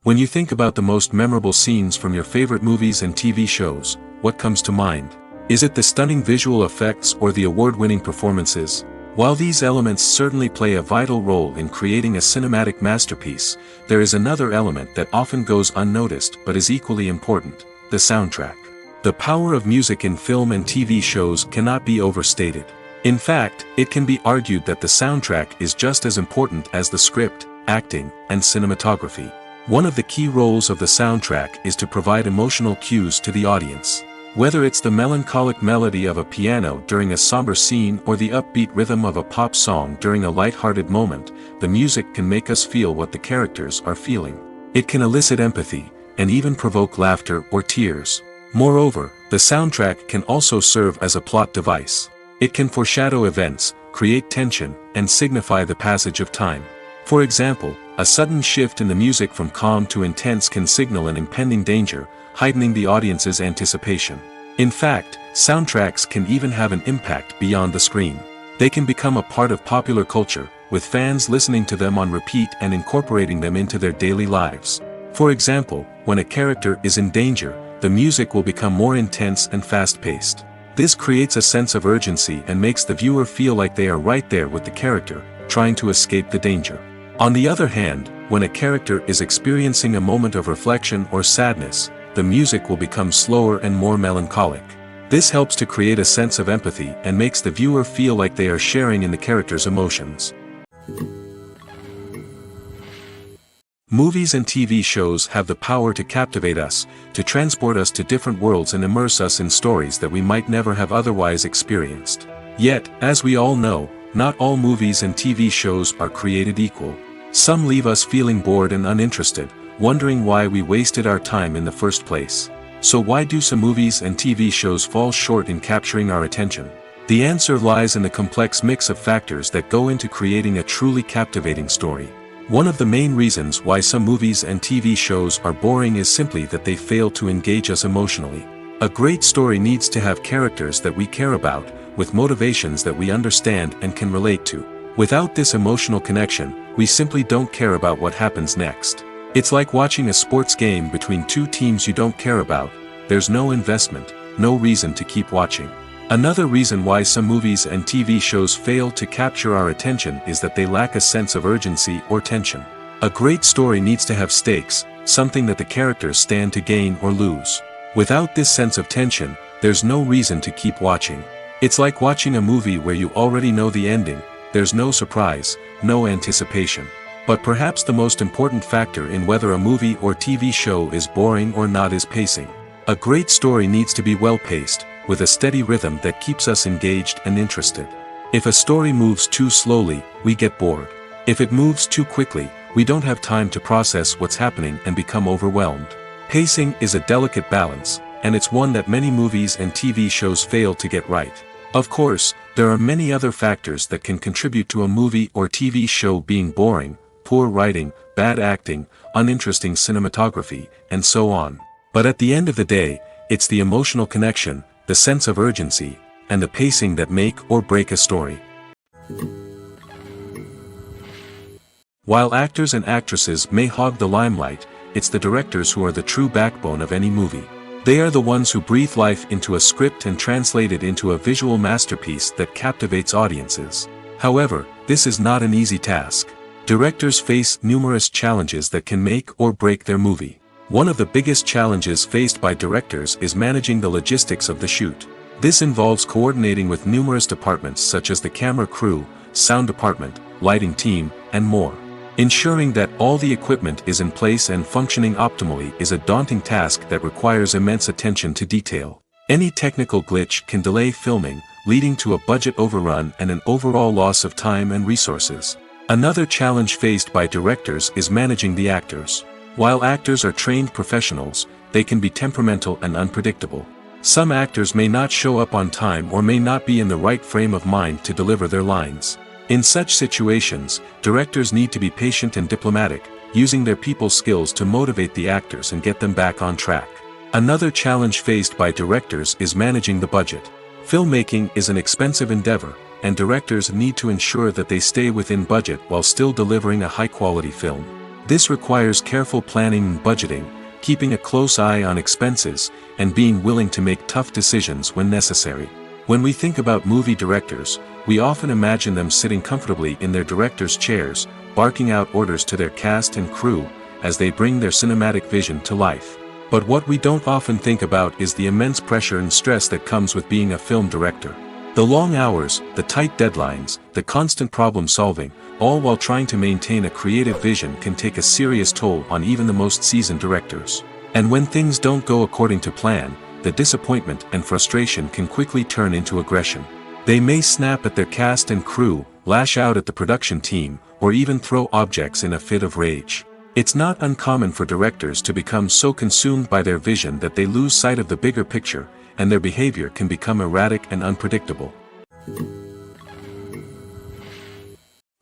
When you think about the most memorable scenes from your favorite movies and TV shows, what comes to mind? Is it the stunning visual effects or the award-winning performances? While these elements certainly play a vital role in creating a cinematic masterpiece, there is another element that often goes unnoticed but is equally important: the soundtrack. The power of music in film and TV shows cannot be overstated. In fact, it can be argued that the soundtrack is just as important as the script, acting, and cinematography. One of the key roles of the soundtrack is to provide emotional cues to the audience. Whether it's the melancholic melody of a piano during a somber scene or the upbeat rhythm of a pop song during a light-hearted moment, the music can make us feel what the characters are feeling. It can elicit empathy, and even provoke laughter or tears. Moreover, the soundtrack can also serve as a plot device. It can foreshadow events, create tension, and signify the passage of time. For example, a sudden shift in the music from calm to intense can signal an impending danger, heightening the audience's anticipation. In fact, soundtracks can even have an impact beyond the screen. They can become a part of popular culture, with fans listening to them on repeat and incorporating them into their daily lives. For example, when a character is in danger, the music will become more intense and fast-paced. This creates a sense of urgency and makes the viewer feel like they are right there with the character, trying to escape the danger. On the other hand, when a character is experiencing a moment of reflection or sadness, the music will become slower and more melancholic. This helps to create a sense of empathy and makes the viewer feel like they are sharing in the character's emotions. Movies and TV shows have the power to captivate us, to transport us to different worlds and immerse us in stories that we might never have otherwise experienced. Yet, as we all know, not all movies and TV shows are created equal. Some leave us feeling bored and uninterested, wondering why we wasted our time in the first place. So why do some movies and TV shows fall short in capturing our attention? The answer lies in the complex mix of factors that go into creating a truly captivating story. One of the main reasons why some movies and TV shows are boring is simply that they fail to engage us emotionally. A great story needs to have characters that we care about, with motivations that we understand and can relate to. Without this emotional connection, we simply don't care about what happens next. It's like watching a sports game between two teams you don't care about. There's no investment, no reason to keep watching. Another reason why some movies and TV shows fail to capture our attention is that they lack a sense of urgency or tension. A great story needs to have stakes, something that the characters stand to gain or lose. Without this sense of tension, there's no reason to keep watching. It's like watching a movie where you already know the ending. There's no surprise, no anticipation. But perhaps the most important factor in whether a movie or TV show is boring or not is pacing. A great story needs to be well-paced, with a steady rhythm that keeps us engaged and interested. If a story moves too slowly, we get bored. If it moves too quickly, we don't have time to process what's happening and become overwhelmed. Pacing is a delicate balance, and it's one that many movies and TV shows fail to get right. Of course, there are many other factors that can contribute to a movie or TV show being boring: poor writing, bad acting, uninteresting cinematography, and so on. But at the end of the day, it's the emotional connection, the sense of urgency, and the pacing that make or break a story. While actors and actresses may hog the limelight, it's the directors who are the true backbone of any movie. They are the ones who breathe life into a script and translate it into a visual masterpiece that captivates audiences. However, this is not an easy task. Directors face numerous challenges that can make or break their movie. One of the biggest challenges faced by directors is managing the logistics of the shoot. This involves coordinating with numerous departments such as the camera crew, sound department, lighting team, and more. Ensuring that all the equipment is in place and functioning optimally is a daunting task that requires immense attention to detail. Any technical glitch can delay filming, leading to a budget overrun and an overall loss of time and resources. Another challenge faced by directors is managing the actors. While actors are trained professionals, they can be temperamental and unpredictable. Some actors may not show up on time or may not be in the right frame of mind to deliver their lines. In such situations, directors need to be patient and diplomatic, using their people skills to motivate the actors and get them back on track. Another challenge faced by directors is managing the budget. Filmmaking is an expensive endeavor, and directors need to ensure that they stay within budget while still delivering a high-quality film. This requires careful planning and budgeting, keeping a close eye on expenses, and being willing to make tough decisions when necessary. When we think about movie directors, we often imagine them sitting comfortably in their director's chairs, barking out orders to their cast and crew, as they bring their cinematic vision to life. But what we don't often think about is the immense pressure and stress that comes with being a film director. The long hours, the tight deadlines, the constant problem solving, all while trying to maintain a creative vision can take a serious toll on even the most seasoned directors. And when things don't go according to plan, the disappointment and frustration can quickly turn into aggression. They may snap at their cast and crew, lash out at the production team, or even throw objects in a fit of rage. It's not uncommon for directors to become so consumed by their vision that they lose sight of the bigger picture, and their behavior can become erratic and unpredictable.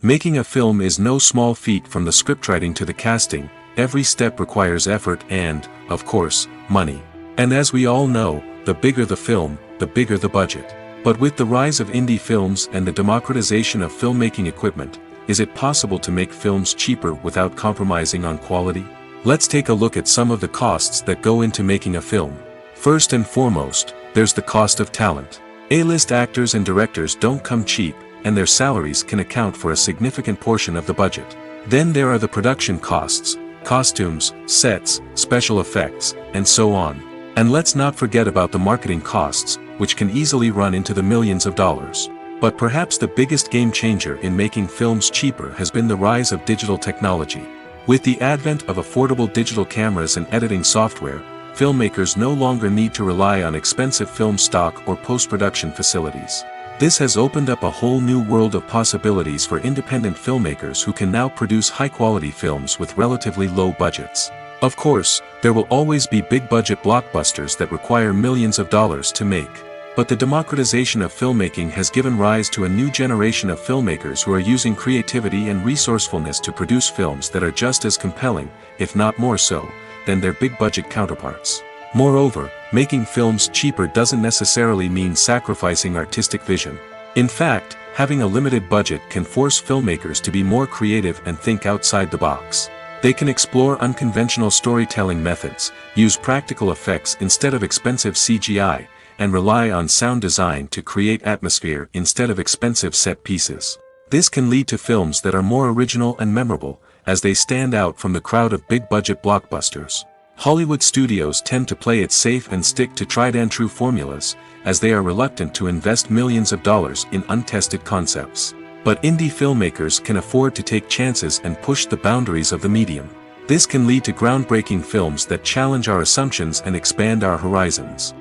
Making a film is no small feat. From the scriptwriting to the casting, every step requires effort and, of course, money. And as we all know, the bigger the film, the bigger the budget. But with the rise of indie films and the democratization of filmmaking equipment, is it possible to make films cheaper without compromising on quality? Let's take a look at some of the costs that go into making a film. First and foremost, there's the cost of talent. A-list actors and directors don't come cheap, and their salaries can account for a significant portion of the budget. Then there are the production costs, costumes, sets, special effects, and so on. And let's not forget about the marketing costs, which can easily run into the millions of dollars. But perhaps the biggest game changer in making films cheaper has been the rise of digital technology. With the advent of affordable digital cameras and editing software, filmmakers no longer need to rely on expensive film stock or post-production facilities. This has opened up a whole new world of possibilities for independent filmmakers who can now produce high-quality films with relatively low budgets. Of course, there will always be big-budget blockbusters that require millions of dollars to make. But the democratization of filmmaking has given rise to a new generation of filmmakers who are using creativity and resourcefulness to produce films that are just as compelling, if not more so, than their big-budget counterparts. Moreover, making films cheaper doesn't necessarily mean sacrificing artistic vision. In fact, having a limited budget can force filmmakers to be more creative and think outside the box. They can explore unconventional storytelling methods, use practical effects instead of expensive CGI, and rely on sound design to create atmosphere instead of expensive set pieces. This can lead to films that are more original and memorable, as they stand out from the crowd of big-budget blockbusters. Hollywood studios tend to play it safe and stick to tried-and-true formulas, as they are reluctant to invest millions of dollars in untested concepts. But indie filmmakers can afford to take chances and push the boundaries of the medium. This can lead to groundbreaking films that challenge our assumptions and expand our horizons.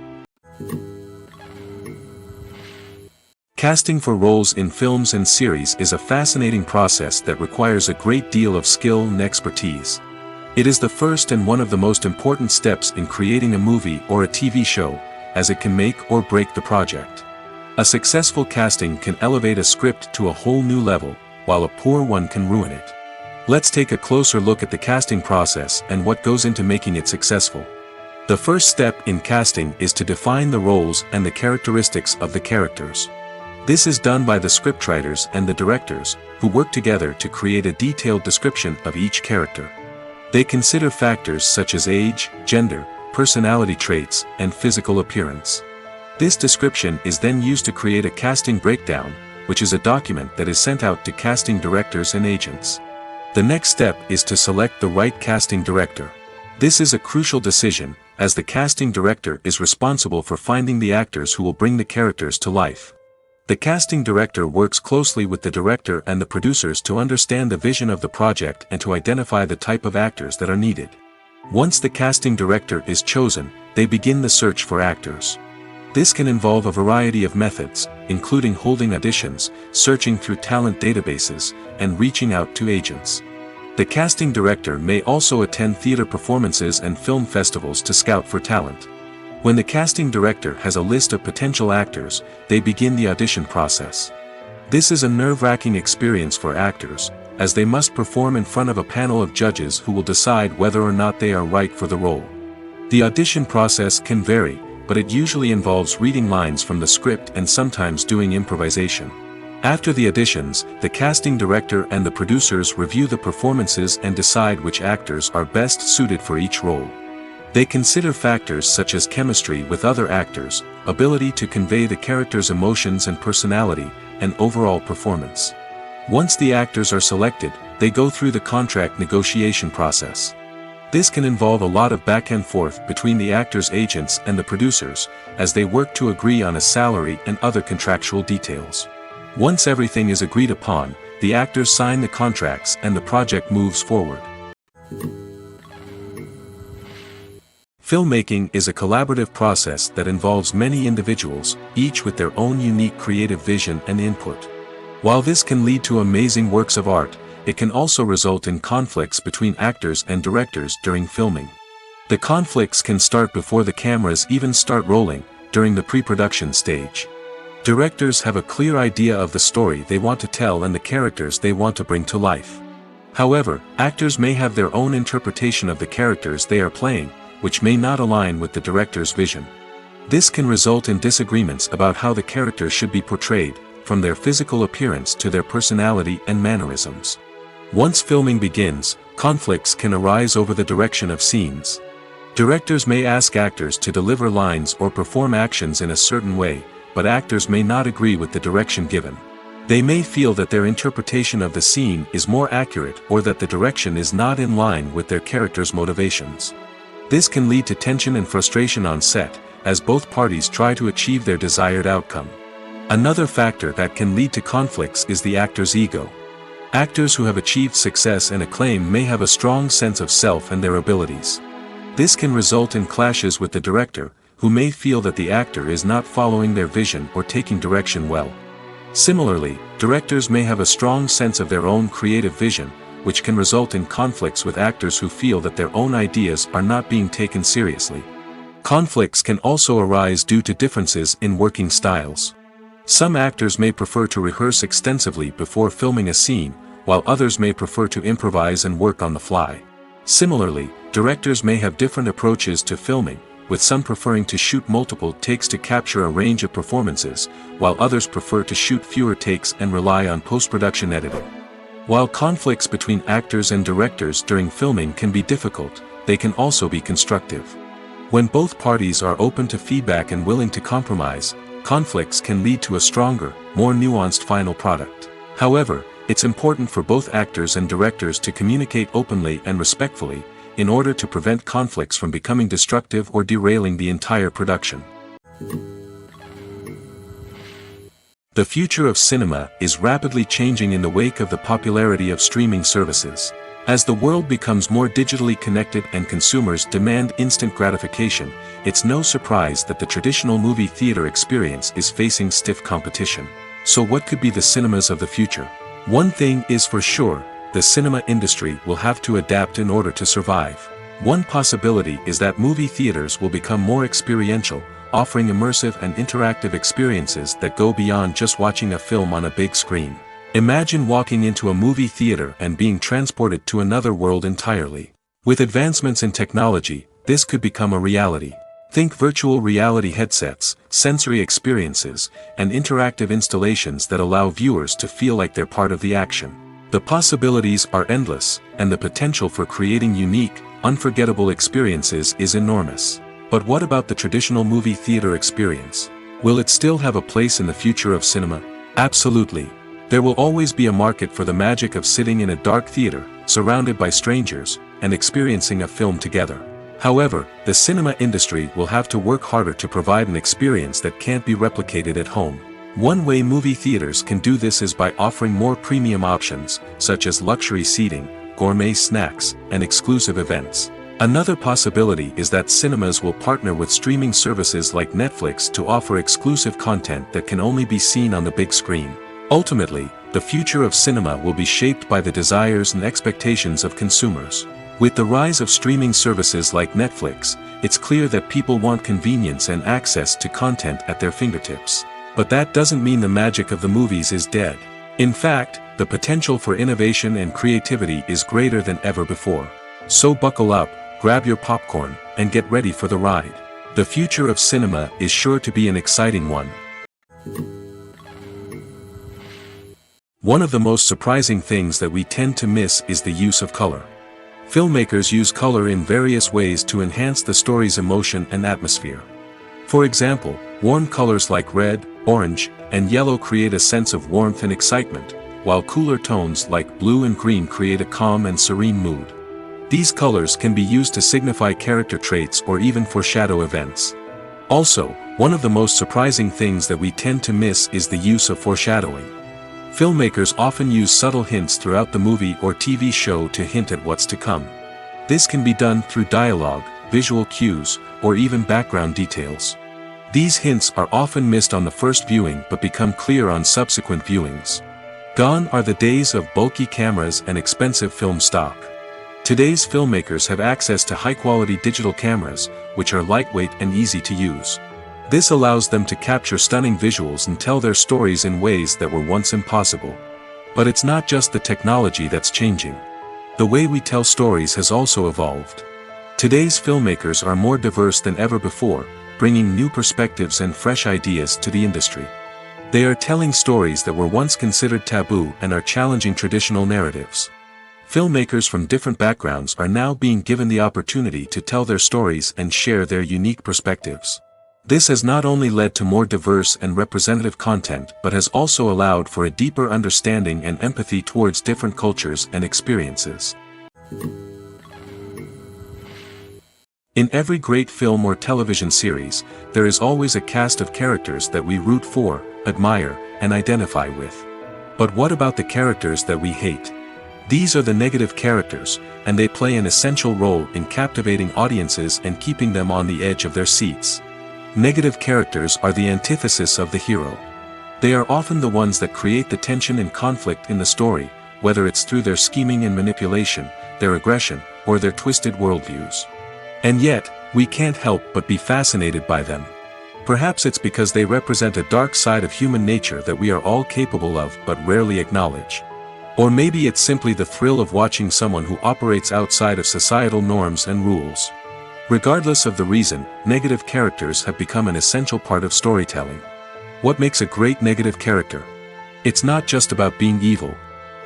Casting for roles in films and series is a fascinating process that requires a great deal of skill and expertise. It is the first and one of the most important steps in creating a movie or a TV show, as it can make or break the project. A successful casting can elevate a script to a whole new level, while a poor one can ruin it. Let's take a closer look at the casting process and what goes into making it successful. The first step in casting is to define the roles and the characteristics of the characters. This is done by the scriptwriters and the directors, who work together to create a detailed description of each character. They consider factors such as age, gender, personality traits, and physical appearance. This description is then used to create a casting breakdown, which is a document that is sent out to casting directors and agents. The next step is to select the right casting director. This is a crucial decision, as the casting director is responsible for finding the actors who will bring the characters to life. The casting director works closely with the director and the producers to understand the vision of the project and to identify the type of actors that are needed. Once the casting director is chosen, they begin the search for actors. This can involve a variety of methods, including holding auditions, searching through talent databases, and reaching out to agents. The casting director may also attend theater performances and film festivals to scout for talent. When the casting director has a list of potential actors, they begin the audition process. This is a nerve-wracking experience for actors, as they must perform in front of a panel of judges who will decide whether or not they are right for the role. The audition process can vary, but it usually involves reading lines from the script and sometimes doing improvisation. After the auditions, the casting director and the producers review the performances and decide which actors are best suited for each role. They consider factors such as chemistry with other actors, ability to convey the character's emotions and personality, and overall performance. Once the actors are selected, they go through the contract negotiation process. This can involve a lot of back and forth between the actors' agents and the producers, as they work to agree on a salary and other contractual details. Once everything is agreed upon, the actors sign the contracts and the project moves forward. Filmmaking is a collaborative process that involves many individuals, each with their own unique creative vision and input. While this can lead to amazing works of art, it can also result in conflicts between actors and directors during filming. The conflicts can start before the cameras even start rolling, during the pre-production stage. Directors have a clear idea of the story they want to tell and the characters they want to bring to life. However, actors may have their own interpretation of the characters they are playing, which may not align with the director's vision. This can result in disagreements about how the characters should be portrayed, from their physical appearance to their personality and mannerisms. Once filming begins, conflicts can arise over the direction of scenes. Directors may ask actors to deliver lines or perform actions in a certain way, but actors may not agree with the direction given. They may feel that their interpretation of the scene is more accurate or that the direction is not in line with their character's motivations. This can lead to tension and frustration on set, as both parties try to achieve their desired outcome. Another factor that can lead to conflicts is the actor's ego. Actors who have achieved success and acclaim may have a strong sense of self and their abilities. This can result in clashes with the director, who may feel that the actor is not following their vision or taking direction well. Similarly, directors may have a strong sense of their own creative vision, which can result in conflicts with actors who feel that their own ideas are not being taken seriously. Conflicts can also arise due to differences in working styles. Some actors may prefer to rehearse extensively before filming a scene, while others may prefer to improvise and work on the fly. Similarly, directors may have different approaches to filming, with some preferring to shoot multiple takes to capture a range of performances, while others prefer to shoot fewer takes and rely on post-production editing. While conflicts between actors and directors during filming can be difficult, they can also be constructive. When both parties are open to feedback and willing to compromise, conflicts can lead to a stronger, more nuanced final product. However, it's important for both actors and directors to communicate openly and respectfully, in order to prevent conflicts from becoming destructive or derailing the entire production. The future of cinema is rapidly changing in the wake of the popularity of streaming services. As the world becomes more digitally connected and consumers demand instant gratification, it's no surprise that the traditional movie theater experience is facing stiff competition. So what could be the cinemas of the future? One thing is for sure, the cinema industry will have to adapt in order to survive. One possibility is that movie theaters will become more experiential, offering immersive and interactive experiences that go beyond just watching a film on a big screen. Imagine walking into a movie theater and being transported to another world entirely. With advancements in technology, this could become a reality. Think virtual reality headsets, sensory experiences, and interactive installations that allow viewers to feel like they're part of the action. The possibilities are endless, and the potential for creating unique, unforgettable experiences is enormous. But what about the traditional movie theater experience? Will it still have a place in the future of cinema? Absolutely. There will always be a market for the magic of sitting in a dark theater, surrounded by strangers, and experiencing a film together. However, the cinema industry will have to work harder to provide an experience that can't be replicated at home. One way movie theaters can do this is by offering more premium options, such as luxury seating, gourmet snacks, and exclusive events. Another possibility is that cinemas will partner with streaming services like Netflix to offer exclusive content that can only be seen on the big screen. Ultimately, the future of cinema will be shaped by the desires and expectations of consumers. With the rise of streaming services like Netflix, it's clear that people want convenience and access to content at their fingertips. But that doesn't mean the magic of the movies is dead. In fact, the potential for innovation and creativity is greater than ever before. So buckle up, grab your popcorn, and get ready for the ride. The future of cinema is sure to be an exciting one. One of the most surprising things that we tend to miss is the use of color. Filmmakers use color in various ways to enhance the story's emotion and atmosphere. For example, warm colors like red, orange, and yellow create a sense of warmth and excitement, while cooler tones like blue and green create a calm and serene mood. These colors can be used to signify character traits or even foreshadow events. Also, one of the most surprising things that we tend to miss is the use of foreshadowing. Filmmakers often use subtle hints throughout the movie or TV show to hint at what's to come. This can be done through dialogue, visual cues, or even background details. These hints are often missed on the first viewing but become clear on subsequent viewings. Gone are the days of bulky cameras and expensive film stock. Today's filmmakers have access to high-quality digital cameras, which are lightweight and easy to use. This allows them to capture stunning visuals and tell their stories in ways that were once impossible. But it's not just the technology that's changing. The way we tell stories has also evolved. Today's filmmakers are more diverse than ever before, bringing new perspectives and fresh ideas to the industry. They are telling stories that were once considered taboo and are challenging traditional narratives. Filmmakers from different backgrounds are now being given the opportunity to tell their stories and share their unique perspectives. This has not only led to more diverse and representative content but has also allowed for a deeper understanding and empathy towards different cultures and experiences. In every great film or television series, there is always a cast of characters that we root for, admire, and identify with. But what about the characters that we hate? These are the negative characters, and they play an essential role in captivating audiences and keeping them on the edge of their seats. Negative characters are the antithesis of the hero. They are often the ones that create the tension and conflict in the story, whether it's through their scheming and manipulation, their aggression, or their twisted worldviews. And yet, we can't help but be fascinated by them. Perhaps it's because they represent a dark side of human nature that we are all capable of but rarely acknowledge. Or maybe it's simply the thrill of watching someone who operates outside of societal norms and rules. Regardless of the reason, negative characters have become an essential part of storytelling. What makes a great negative character? It's not just about being evil.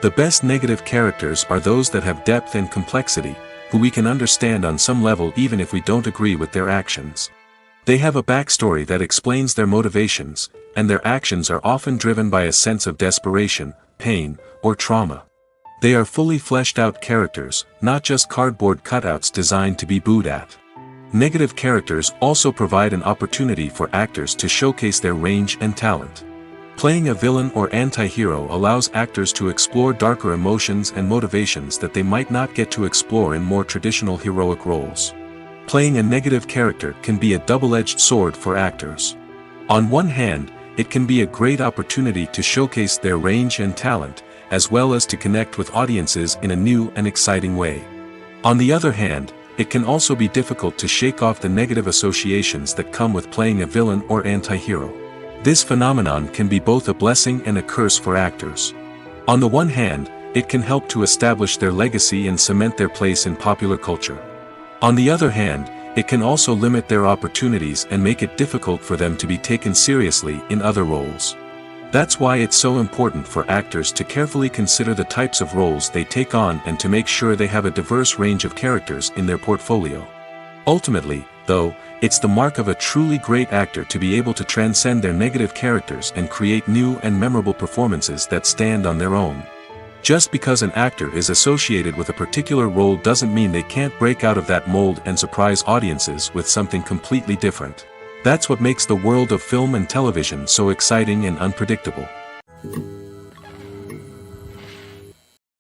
The best negative characters are those that have depth and complexity, who we can understand on some level even if we don't agree with their actions. They have a backstory that explains their motivations, and their actions are often driven by a sense of desperation, pain, or trauma. They are fully fleshed out characters, not just cardboard cutouts designed to be booed at. Negative characters also provide an opportunity for actors to showcase their range and talent. Playing a villain or anti-hero allows actors to explore darker emotions and motivations that they might not get to explore in more traditional heroic roles. Playing a negative character can be a double-edged sword for actors. On one hand, it can be a great opportunity to showcase their range and talent, as well as to connect with audiences in a new and exciting way. On the other hand, it can also be difficult to shake off the negative associations that come with playing a villain or anti-hero. This phenomenon can be both a blessing and a curse for actors. On the one hand, it can help to establish their legacy and cement their place in popular culture. On the other hand, it can also limit their opportunities and make it difficult for them to be taken seriously in other roles. That's why it's so important for actors to carefully consider the types of roles they take on and to make sure they have a diverse range of characters in their portfolio. Ultimately, though, it's the mark of a truly great actor to be able to transcend their negative characters and create new and memorable performances that stand on their own. Just because an actor is associated with a particular role doesn't mean they can't break out of that mold and surprise audiences with something completely different. That's what makes the world of film and television so exciting and unpredictable.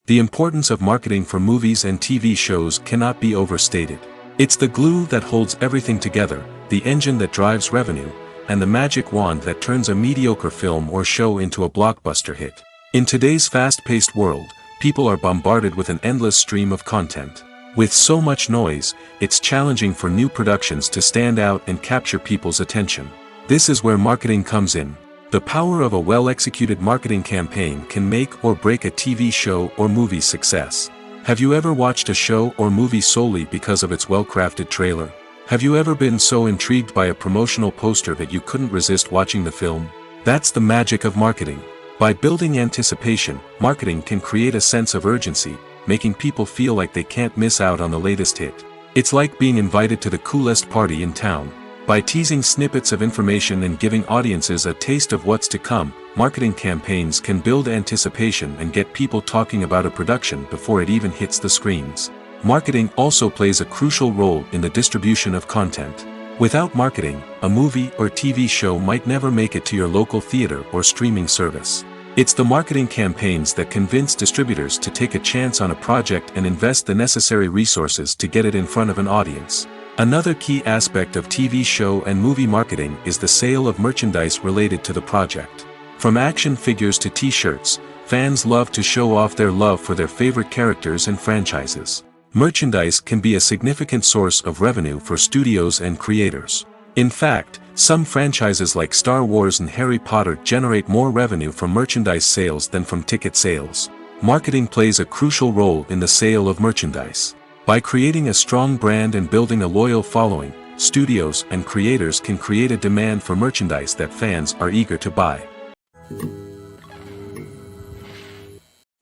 The importance of marketing for movies and TV shows cannot be overstated. It's the glue that holds everything together, the engine that drives revenue, and the magic wand that turns a mediocre film or show into a blockbuster hit. In today's fast-paced world, people are bombarded with an endless stream of content. With so much noise, it's challenging for new productions to stand out and capture people's attention. This is where marketing comes in. The power of a well-executed marketing campaign can make or break a TV show or movie's success. Have you ever watched a show or movie solely because of its well-crafted trailer? Have you ever been so intrigued by a promotional poster that you couldn't resist watching the film? That's the magic of marketing. By building anticipation, marketing can create a sense of urgency, making people feel like they can't miss out on the latest hit. It's like being invited to the coolest party in town. By teasing snippets of information and giving audiences a taste of what's to come, marketing campaigns can build anticipation and get people talking about a production before it even hits the screens. Marketing also plays a crucial role in the distribution of content. Without marketing, a movie or TV show might never make it to your local theater or streaming service. It's the marketing campaigns that convince distributors to take a chance on a project and invest the necessary resources to get it in front of an audience. Another key aspect of TV show and movie marketing is the sale of merchandise related to the project. From action figures to t-shirts, fans love to show off their love for their favorite characters and franchises. Merchandise can be a significant source of revenue for studios and creators. In fact, some franchises like Star Wars and Harry Potter generate more revenue from merchandise sales than from ticket sales. Marketing plays a crucial role in the sale of merchandise. By creating a strong brand and building a loyal following, studios and creators can create a demand for merchandise that fans are eager to buy.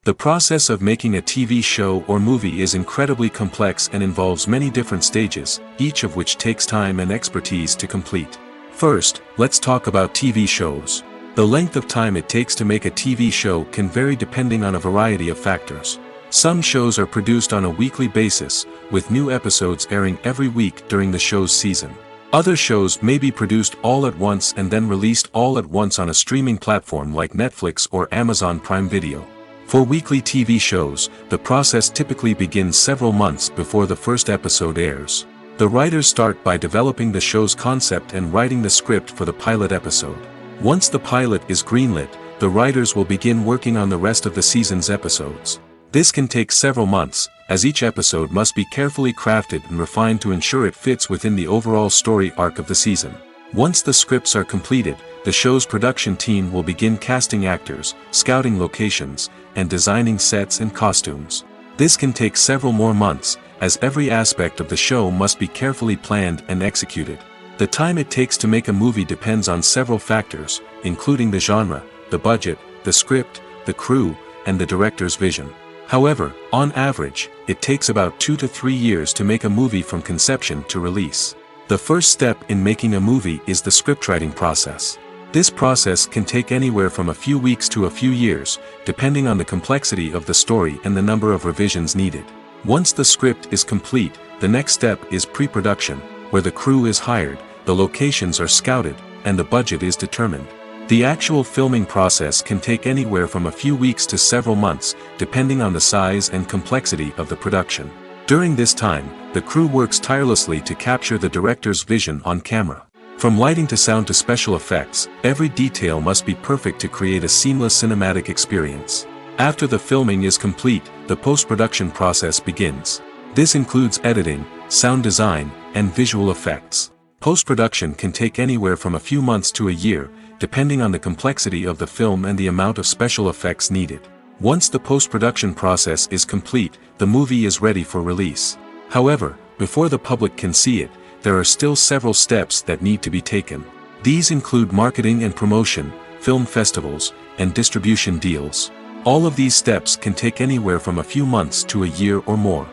The process of making a TV show or movie is incredibly complex and involves many different stages, each of which takes time and expertise to complete. First, let's talk about TV shows. The length of time it takes to make a TV show can vary depending on a variety of factors. Some shows are produced on a weekly basis, with new episodes airing every week during the show's season. Other shows may be produced all at once and then released all at once on a streaming platform like Netflix or Amazon Prime Video. For weekly TV shows, the process typically begins several months before the first episode airs. The writers start by developing the show's concept and writing the script for the pilot episode. Once the pilot is greenlit, the writers will begin working on the rest of the season's episodes. This can take several months, as each episode must be carefully crafted and refined to ensure it fits within the overall story arc of the season. Once the scripts are completed, the show's production team will begin casting actors, scouting locations, and designing sets and costumes. This can take several more months, as every aspect of the show must be carefully planned and executed. The time it takes to make a movie depends on several factors, including the genre, the budget, the script, the crew, and the director's vision. However, on average, it takes about 2 to 3 years to make a movie from conception to release. The first step in making a movie is the scriptwriting process. This process can take anywhere from a few weeks to a few years, depending on the complexity of the story and the number of revisions needed. Once the script is complete, the next step is pre-production, where the crew is hired, the locations are scouted, and the budget is determined. The actual filming process can take anywhere from a few weeks to several months, depending on the size and complexity of the production. During this time, the crew works tirelessly to capture the director's vision on camera. From lighting to sound to special effects, every detail must be perfect to create a seamless cinematic experience. After the filming is complete, the post-production process begins. This includes editing, sound design, and visual effects. Post-production can take anywhere from a few months to a year, depending on the complexity of the film and the amount of special effects needed. Once the post-production process is complete, the movie is ready for release. However, before the public can see it, there are still several steps that need to be taken. These include marketing and promotion, film festivals, and distribution deals. All of these steps can take anywhere from a few months to a year or more.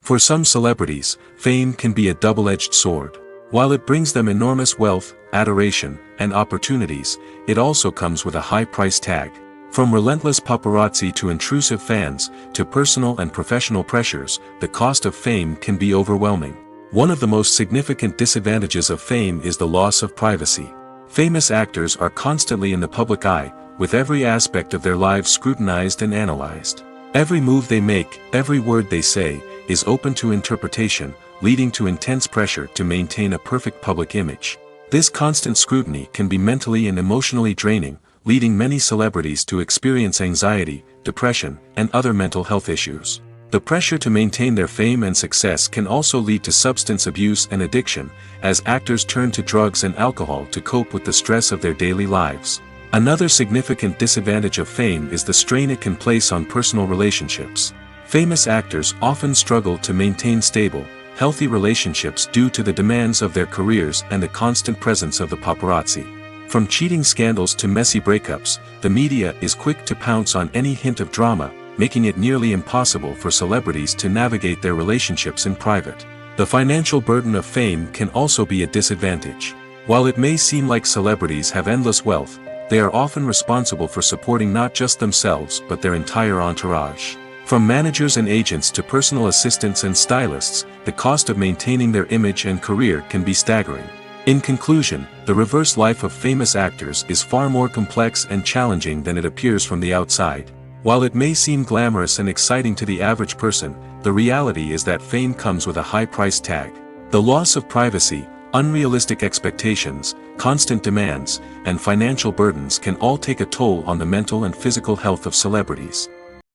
For some celebrities, fame can be a double-edged sword. While it brings them enormous wealth, adoration, and opportunities, it also comes with a high price tag. From relentless paparazzi to intrusive fans, to personal and professional pressures, the cost of fame can be overwhelming. One of the most significant disadvantages of fame is the loss of privacy. Famous actors are constantly in the public eye, with every aspect of their lives scrutinized and analyzed. Every move they make, every word they say, is open to interpretation, leading to intense pressure to maintain a perfect public image. This constant scrutiny can be mentally and emotionally draining, leading many celebrities to experience anxiety, depression, and other mental health issues. The pressure to maintain their fame and success can also lead to substance abuse and addiction, as actors turn to drugs and alcohol to cope with the stress of their daily lives. Another significant disadvantage of fame is the strain it can place on personal relationships. Famous actors often struggle to maintain stable, healthy relationships due to the demands of their careers and the constant presence of the paparazzi. From cheating scandals to messy breakups, the media is quick to pounce on any hint of drama, making it nearly impossible for celebrities to navigate their relationships in private. The financial burden of fame can also be a disadvantage. While it may seem like celebrities have endless wealth, they are often responsible for supporting not just themselves but their entire entourage. From managers and agents to personal assistants and stylists, the cost of maintaining their image and career can be staggering. In conclusion, the reverse life of famous actors is far more complex and challenging than it appears from the outside. While it may seem glamorous and exciting to the average person, the reality is that fame comes with a high price tag. The loss of privacy, unrealistic expectations, constant demands, and financial burdens can all take a toll on the mental and physical health of celebrities.